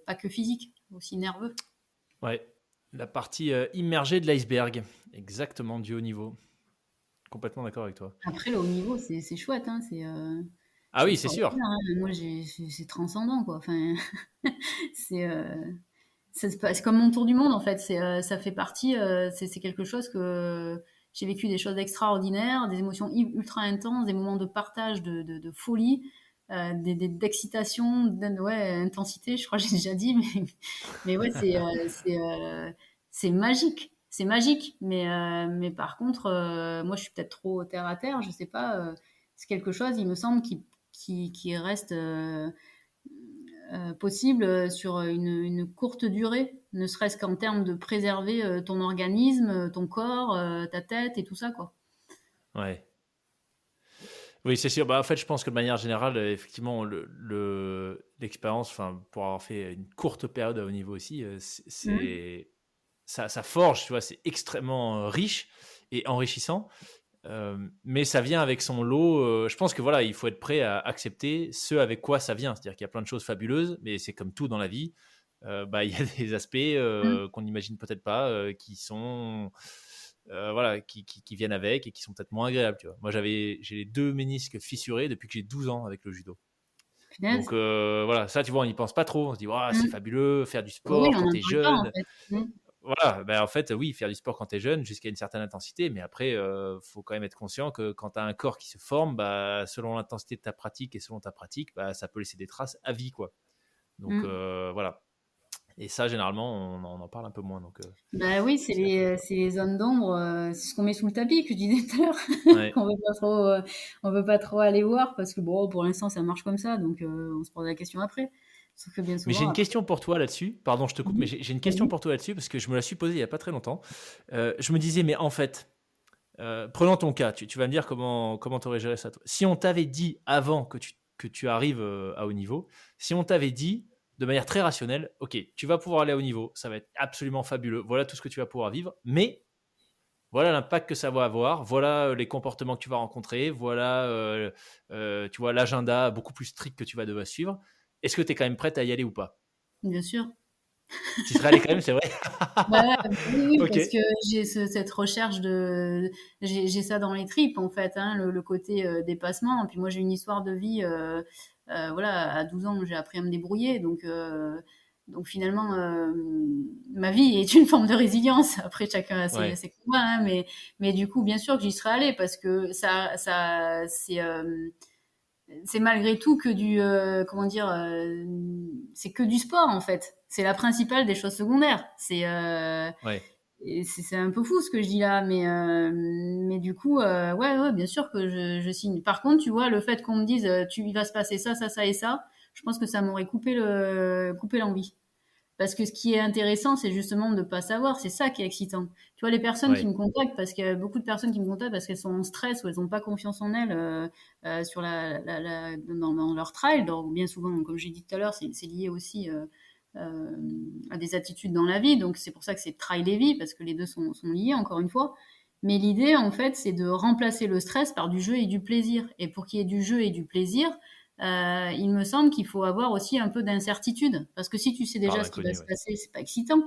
pas que physique, aussi nerveux. Ouais. La partie immergée de l'iceberg. Exactement, du haut niveau. Complètement d'accord avec toi. Après, le haut niveau, c'est chouette, hein, Ah c'est oui, c'est sûr. extraordinaire. Hein. Moi, c'est transcendant, quoi. Enfin, c'est c'est comme mon tour du monde, en fait. Ça fait partie, c'est quelque chose que j'ai vécu des choses extraordinaires, des émotions ultra intenses, des moments de partage, de folie, d'excitation, ouais, intensité, je crois que j'ai déjà dit, mais ouais, c'est magique. C'est magique, mais par contre, moi, je suis peut-être trop terre à terre, je sais pas. C'est quelque chose, il me semble, qui reste possible sur une courte durée, ne serait-ce qu'en termes de préserver ton organisme, ton corps, ta tête et tout ça, quoi. Ouais. Oui, c'est sûr. Bah, en fait, je pense que de manière générale, effectivement, l'expérience, enfin, pour avoir fait une courte période à haut niveau aussi, Mhm. ça forge, tu vois, c'est extrêmement riche et enrichissant. Mais ça vient avec son lot. Je pense que voilà, il faut être prêt à accepter ce avec quoi ça vient. C'est-à-dire qu'il y a plein de choses fabuleuses, mais c'est comme tout dans la vie. Bah, il y a des aspects Mhm. qu'on n'imagine peut-être pas, qui sont voilà, qui viennent avec et qui sont peut-être moins agréables. Tu vois. Moi, j'ai les deux ménisques fissurés depuis que j'ai 12 ans avec le judo. Donc Punaise. voilà, ça, tu vois, on n'y pense pas trop. On se dit, oh, c'est Mhm. fabuleux, faire du Oui, sport on quand n'en tu es parle pas, en jeune. fait. Mhm. Voilà, ben en fait, oui, faire du sport quand tu es jeune jusqu'à une certaine intensité, mais après, faut quand même être conscient que quand tu as un corps qui se forme, bah, selon l'intensité de ta pratique et selon ta pratique, bah, ça peut laisser des traces à vie, quoi. Donc Mhm. voilà. Et ça, généralement, on en parle un peu moins, donc Bah oui, c'est intéressant. c'est les zones d'ombre, c'est ce qu'on met sous le tapis, que je disais tout à l'heure, Ouais. qu'on veut pas trop, on veut pas trop aller voir parce que bon, pour l'instant, ça marche comme ça, donc on se pose la question après. Sauf que bien Mais j'ai souvent, une après. question pour toi là-dessus. Pardon, je te coupe, mais Mhm. j'ai une question Vas-y. pour toi là-dessus parce que je me la suis posée il y a pas très longtemps. Je me disais, mais en fait, prenons ton cas, tu vas me dire comment tu aurais géré ça, toi. Si on t'avait dit avant que tu arrives à haut niveau, si on t'avait dit de manière très rationnelle, ok, tu vas pouvoir aller à haut niveau, ça va être absolument fabuleux, voilà tout ce que tu vas pouvoir vivre, mais voilà l'impact que ça va avoir, voilà les comportements que tu vas rencontrer, voilà tu vois l'agenda beaucoup plus strict que tu vas devoir suivre. Est-ce que tu es quand même prête à y aller ou pas? Bien sûr. Tu serais allé quand même, c'est vrai? Bah, oui, oui, Ok, parce que j'ai cette recherche j'ai ça dans les tripes en fait, hein, le côté dépassement. Et puis moi j'ai une histoire de vie, voilà, à 12 ans j'ai appris à me débrouiller, donc finalement ma vie est une forme de résilience. Après chacun a ouais, ses combats, hein, mais du coup bien sûr que j'y serais allée parce que c'est malgré tout que comment dire, c'est que du sport en fait. C'est la principale des choses secondaires. ouais. C'est un peu fou ce que je dis là, mais du coup, ouais, ouais, bien sûr que je signe. Par contre, tu vois, le fait qu'on me dise, il va se passer ça, ça, ça et ça, je pense que ça m'aurait coupé l'envie. Parce que ce qui est intéressant, c'est justement de ne pas savoir. C'est ça qui est excitant. Tu vois, les personnes qui Ouais. me contactent, parce qu'il y a beaucoup de personnes qui me contactent parce qu'elles sont en stress ou elles n'ont pas confiance en elles sur dans leur trail. Donc, bien souvent, comme j'ai dit tout à l'heure, c'est lié aussi euh, à des attitudes dans la vie. Donc, c'est pour ça que c'est trail et vie, parce que les deux sont liés, encore une fois. Mais l'idée, en fait, c'est de remplacer le stress par du jeu et du plaisir. Et pour qu'il y ait du jeu et du plaisir, il me semble qu'il faut avoir aussi un peu d'incertitude. Parce que si tu sais Par déjà ce qui va l'inconnu, se ouais. passer, c'est pas excitant.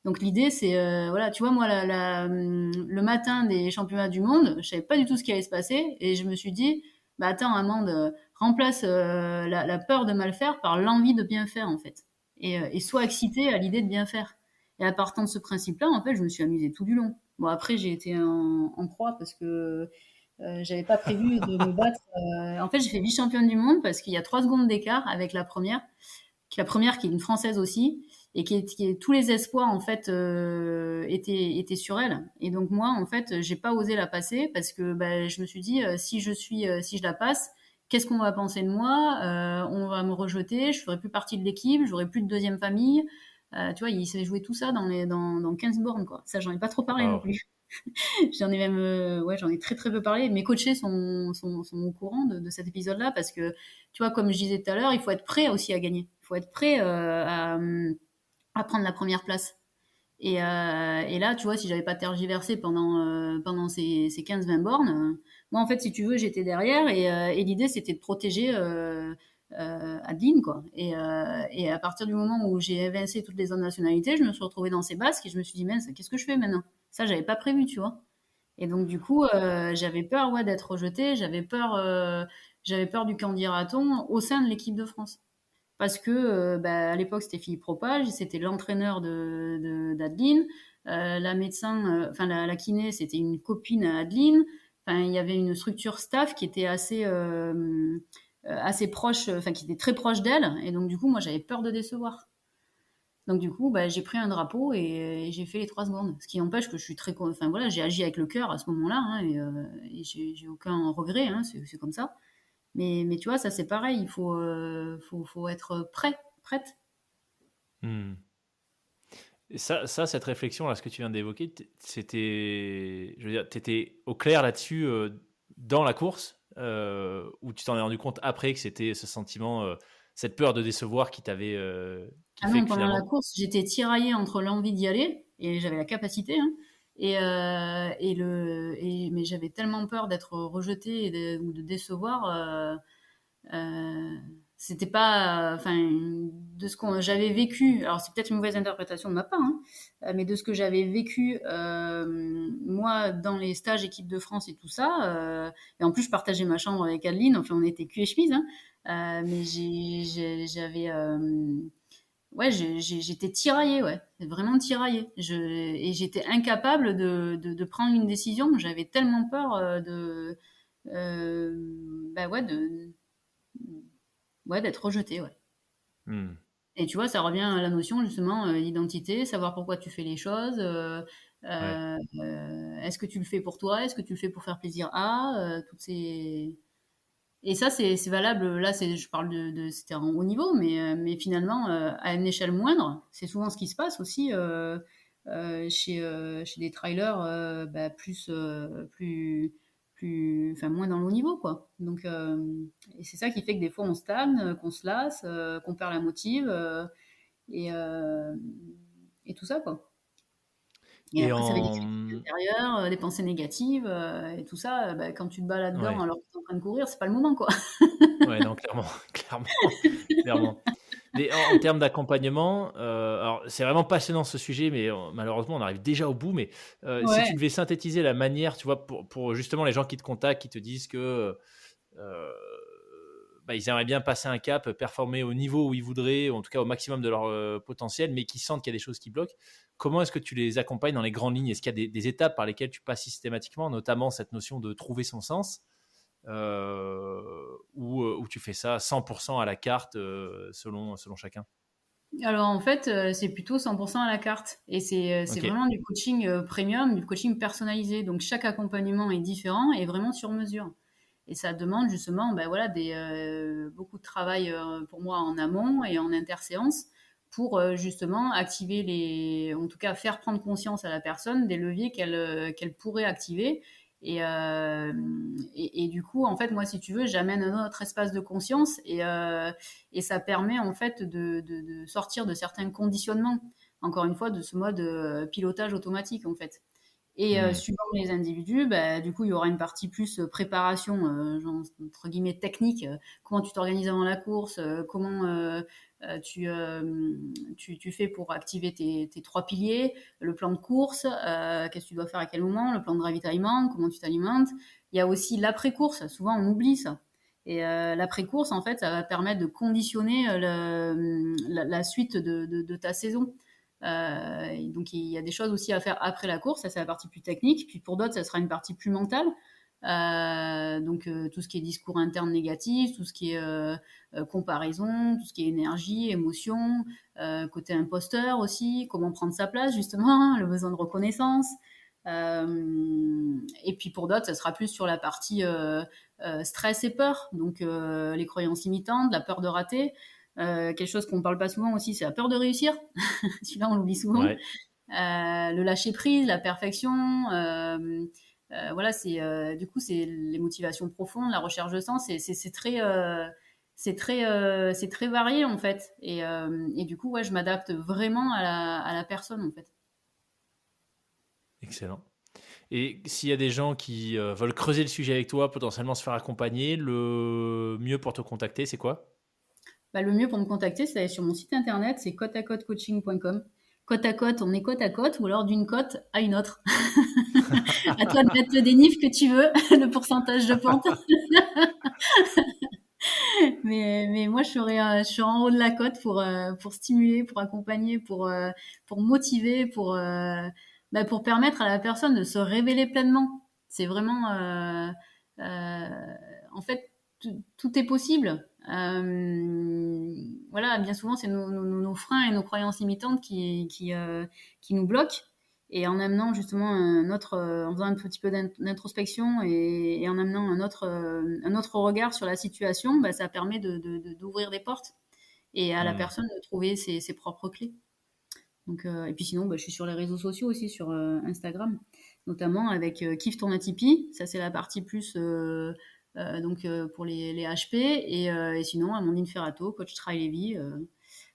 Donc l'idée, c'est, voilà, tu vois, moi, le matin des championnats du monde, je savais pas du tout ce qui allait se passer. Et je me suis dit, bah attends, Amande, remplace la peur de mal faire par l'envie de bien faire, en fait. Et sois excitée à l'idée de bien faire. Et à partant de ce principe-là, en fait, je me suis amusée tout du long. Bon, après, j'ai été en croix parce que j'avais pas prévu de me battre. En fait, j'ai fait vice-championne du monde parce qu'il y a 3 secondes d'écart avec la première qui est une française aussi, et tous les espoirs en fait étaient sur elle. Et donc moi, en fait, j'ai pas osé la passer parce que bah, je me suis dit si je la passe, qu'est-ce qu'on va penser de moi? On va me rejeter, je ferai plus partie de l'équipe, j'aurai plus de deuxième famille. Tu vois, il s'est joué tout ça dans 15 bornes, quoi. Ça, j'en ai pas trop parlé non Waouh. plus. J'en ai même, ouais, j'en ai très très peu parlé. Mes coachés sont au courant de cet épisode-là parce que, tu vois, comme je disais tout à l'heure, il faut être prêt aussi à gagner. Il faut être prêt à prendre la première place. Et là, tu vois, si j'avais pas tergiversé pendant ces 15-20 bornes, moi, en fait, si tu veux, j'étais derrière et l'idée, c'était de protéger Adeline, quoi. Et à partir du moment où j'ai évincé toutes les autres nationalités, je me suis retrouvée dans ces basques et je me suis dit, mince, qu'est-ce que je fais maintenant? Ça, j'avais pas prévu, tu vois. Et donc, du coup, j'avais peur, ouais, d'être rejetée, j'avais peur du candidaton au sein de l'équipe de France. Parce que bah, à l'époque, c'était Philippe Propage, c'était l'entraîneur d'Adeline. La médecin, enfin la kiné, c'était une copine à Adeline. Enfin, il y avait une structure staff qui était assez proche, enfin qui était très proche d'elle. Et donc du coup, moi, j'avais peur de décevoir. Donc du coup, bah, j'ai pris un drapeau et j'ai fait les 3 secondes. Ce qui empêche que je suis enfin voilà, j'ai agi avec le cœur à ce moment-là, hein, et j'ai aucun regret, hein, c'est comme ça. Mais tu vois, ça c'est pareil, il faut être prête. Hmm. Et cette réflexion là, ce que tu viens d'évoquer, c'était, je veux dire, t'étais au clair là-dessus dans la course, ou tu t'en es rendu compte après que c'était ce sentiment, cette peur de décevoir qui Ah fait non, que pendant la finalement, course, j'étais tiraillée entre l'envie d'y aller, et j'avais la capacité, hein, mais j'avais tellement peur d'être rejetée ou de décevoir. Euh, C'était pas, enfin, de ce que j'avais vécu. Alors c'est peut-être une mauvaise interprétation de ma part, hein, mais de ce que j'avais vécu moi dans les stages équipe de France et tout ça. Et en plus, je partageais ma chambre avec Adeline. Enfin, on était cul et chemise, hein, mais j'avais, ouais, j'étais tiraillée, ouais, vraiment tiraillée. Et j'étais incapable de prendre une décision. J'avais tellement peur euh, bah ouais, ouais, d'être rejetée, ouais. hmm, Et tu vois, ça revient à la notion justement d'identité, savoir pourquoi tu fais les choses. ouais, Est-ce que tu le fais pour toi? Est-ce que tu le fais pour faire plaisir à toutes ces. Et ça, c'est valable. Là, je parle c'était en haut niveau, mais finalement, à une échelle moindre, c'est souvent ce qui se passe aussi chez des trailers bah, enfin moins dans le haut niveau, quoi. Donc, et c'est ça qui fait que des fois on stagne, qu'on se lasse, qu'on perd la motive et, euh, et tout ça, quoi. Et et après, ça fait des critiques en, intérieures, des pensées négatives et tout ça. Bah, quand tu te bats là-dedans ouais, alors que tu es en train de courir, c'est pas le moment, quoi. ouais, non, clairement, clairement, clairement. Mais en termes d'accompagnement, alors c'est vraiment passionnant ce sujet, mais malheureusement on arrive déjà au bout. Mais si tu Ouais. devais synthétiser la manière, tu vois, pour justement les gens qui te contactent, qui te disent que bah, ils aimeraient bien passer un cap, performer au niveau où ils voudraient, ou en tout cas au maximum de leur potentiel, mais qui sentent qu'il y a des choses qui bloquent. Comment est-ce que tu les accompagnes dans les grandes lignes? Est-ce qu'il y a des étapes par lesquelles tu passes systématiquement, notamment cette notion de trouver son sens, ou tu fais ça 100% à la carte selon chacun? Alors en fait, c'est plutôt 100% à la carte et c'est Ok. vraiment du coaching premium, du coaching personnalisé. Donc chaque accompagnement est différent et vraiment sur mesure. Et ça demande justement, ben voilà, beaucoup de travail pour moi en amont et en interséance pour justement activer en tout cas faire prendre conscience à la personne des leviers qu'elle pourrait activer. Et du coup, en fait, moi, si tu veux, j'amène un autre espace de conscience et ça permet en fait de sortir de certains conditionnements, encore une fois, de ce mode pilotage automatique en fait. Et suivant les individus, du coup, il y aura une partie plus préparation, genre, entre guillemets technique. Comment tu t'organises avant la course, comment tu fais pour activer tes 3 piliers, le plan de course, qu'est-ce que tu dois faire à quel moment, le plan de ravitaillement, comment tu t'alimentes. Il y a aussi l'après-course. Souvent, on oublie ça. Et l'après-course, en fait, ça va permettre de conditionner la suite de ta saison. Donc il y a des choses aussi à faire après la course, ça c'est la partie plus technique, puis pour d'autres ça sera une partie plus mentale, donc tout ce qui est discours interne négatif, tout ce qui est comparaison, tout ce qui est énergie, émotion, côté imposteur aussi, comment prendre sa place justement, le besoin de reconnaissance, et puis pour d'autres ça sera plus sur la partie stress et peur, donc les croyances limitantes, la peur de rater. Quelque chose qu'on ne parle pas souvent aussi, c'est la peur de réussir. Celui-là, on l'oublie souvent. Ouais. Le lâcher prise, la perfection. Voilà, du coup, c'est les motivations profondes, la recherche de sens. C'est très varié en fait. Et du coup, ouais, je m'adapte vraiment à la personne en fait. Excellent. Et s'il y a des gens qui veulent creuser le sujet avec toi, potentiellement se faire accompagner, le mieux pour te contacter, c'est quoi ? Le mieux pour me contacter, c'est d'aller sur mon site internet, c'est côte-à-côte-coaching.com. Côte à côte, on est côte à côte, ou alors d'une côte à une autre. À toi de mettre le dénive que tu veux, le pourcentage de pente. mais moi, je suis en haut de la côte pour stimuler, pour accompagner, pour motiver, pour permettre à la personne de se révéler pleinement. C'est vraiment... en fait, tout est possible. Voilà, bien souvent c'est nos freins et nos croyances limitantes qui nous bloquent, et en amenant justement en faisant un petit peu d'introspection et en amenant un autre regard sur la situation, ça permet d'ouvrir des portes et à la personne de trouver ses propres clés. Donc, et puis sinon, je suis sur les réseaux sociaux aussi, sur Instagram, notamment avec Kiffe ton Tipeee. Ça c'est la partie plus pour les HP, et sinon Amandine Ferrato, coach Trail Heavy,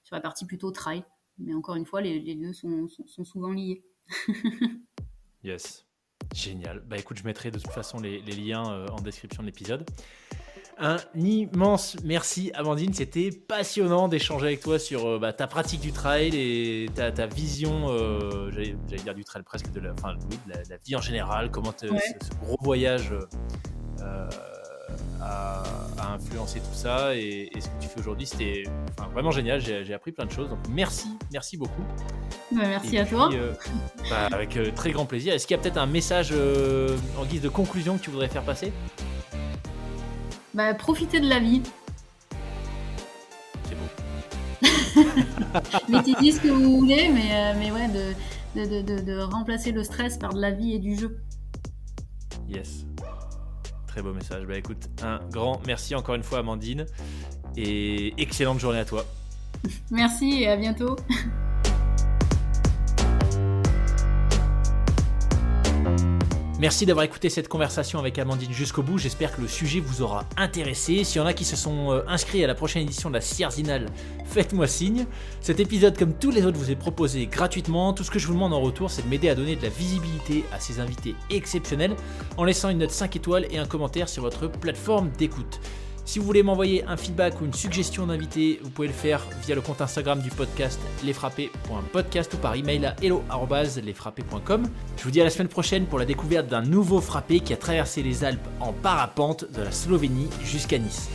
sur la partie plutôt trail, mais encore une fois les deux sont souvent liés. Yes, génial. Écoute, je mettrai de toute façon les liens en description de l'épisode. Un immense merci Amandine, c'était passionnant d'échanger avec toi sur ta pratique du trail et ta vision, j'allais dire du trail presque, de la vie en général, comment ce gros voyage a influencé tout ça, et ce que tu fais aujourd'hui, c'était vraiment génial. J'ai appris plein de choses, donc merci beaucoup. Merci à toi. Avec très grand plaisir. Est-ce qu'il y a peut-être un message en guise de conclusion que tu voudrais faire passer ? Profitez de la vie. C'est beau. Mettez ce que vous voulez, mais ouais, de remplacer le stress par de la vie et du jeu. Yes. Très beau message. Écoute, un grand merci encore une fois Amandine, et excellente journée à toi. Merci et à bientôt. Merci d'avoir écouté cette conversation avec Amandine jusqu'au bout. J'espère que le sujet vous aura intéressé. S'il y en a qui se sont inscrits à la prochaine édition de la Sierzinale, faites-moi signe. Cet épisode, comme tous les autres, vous est proposé gratuitement. Tout ce que je vous demande en retour, c'est de m'aider à donner de la visibilité à ces invités exceptionnels en laissant une note 5 étoiles et un commentaire sur votre plateforme d'écoute. Si vous voulez m'envoyer un feedback ou une suggestion d'invité, vous pouvez le faire via le compte Instagram du podcast lesfrappés.podcast ou par email à hello@lesfrappés.com. Je vous dis à la semaine prochaine pour la découverte d'un nouveau frappé qui a traversé les Alpes en parapente de la Slovénie jusqu'à Nice.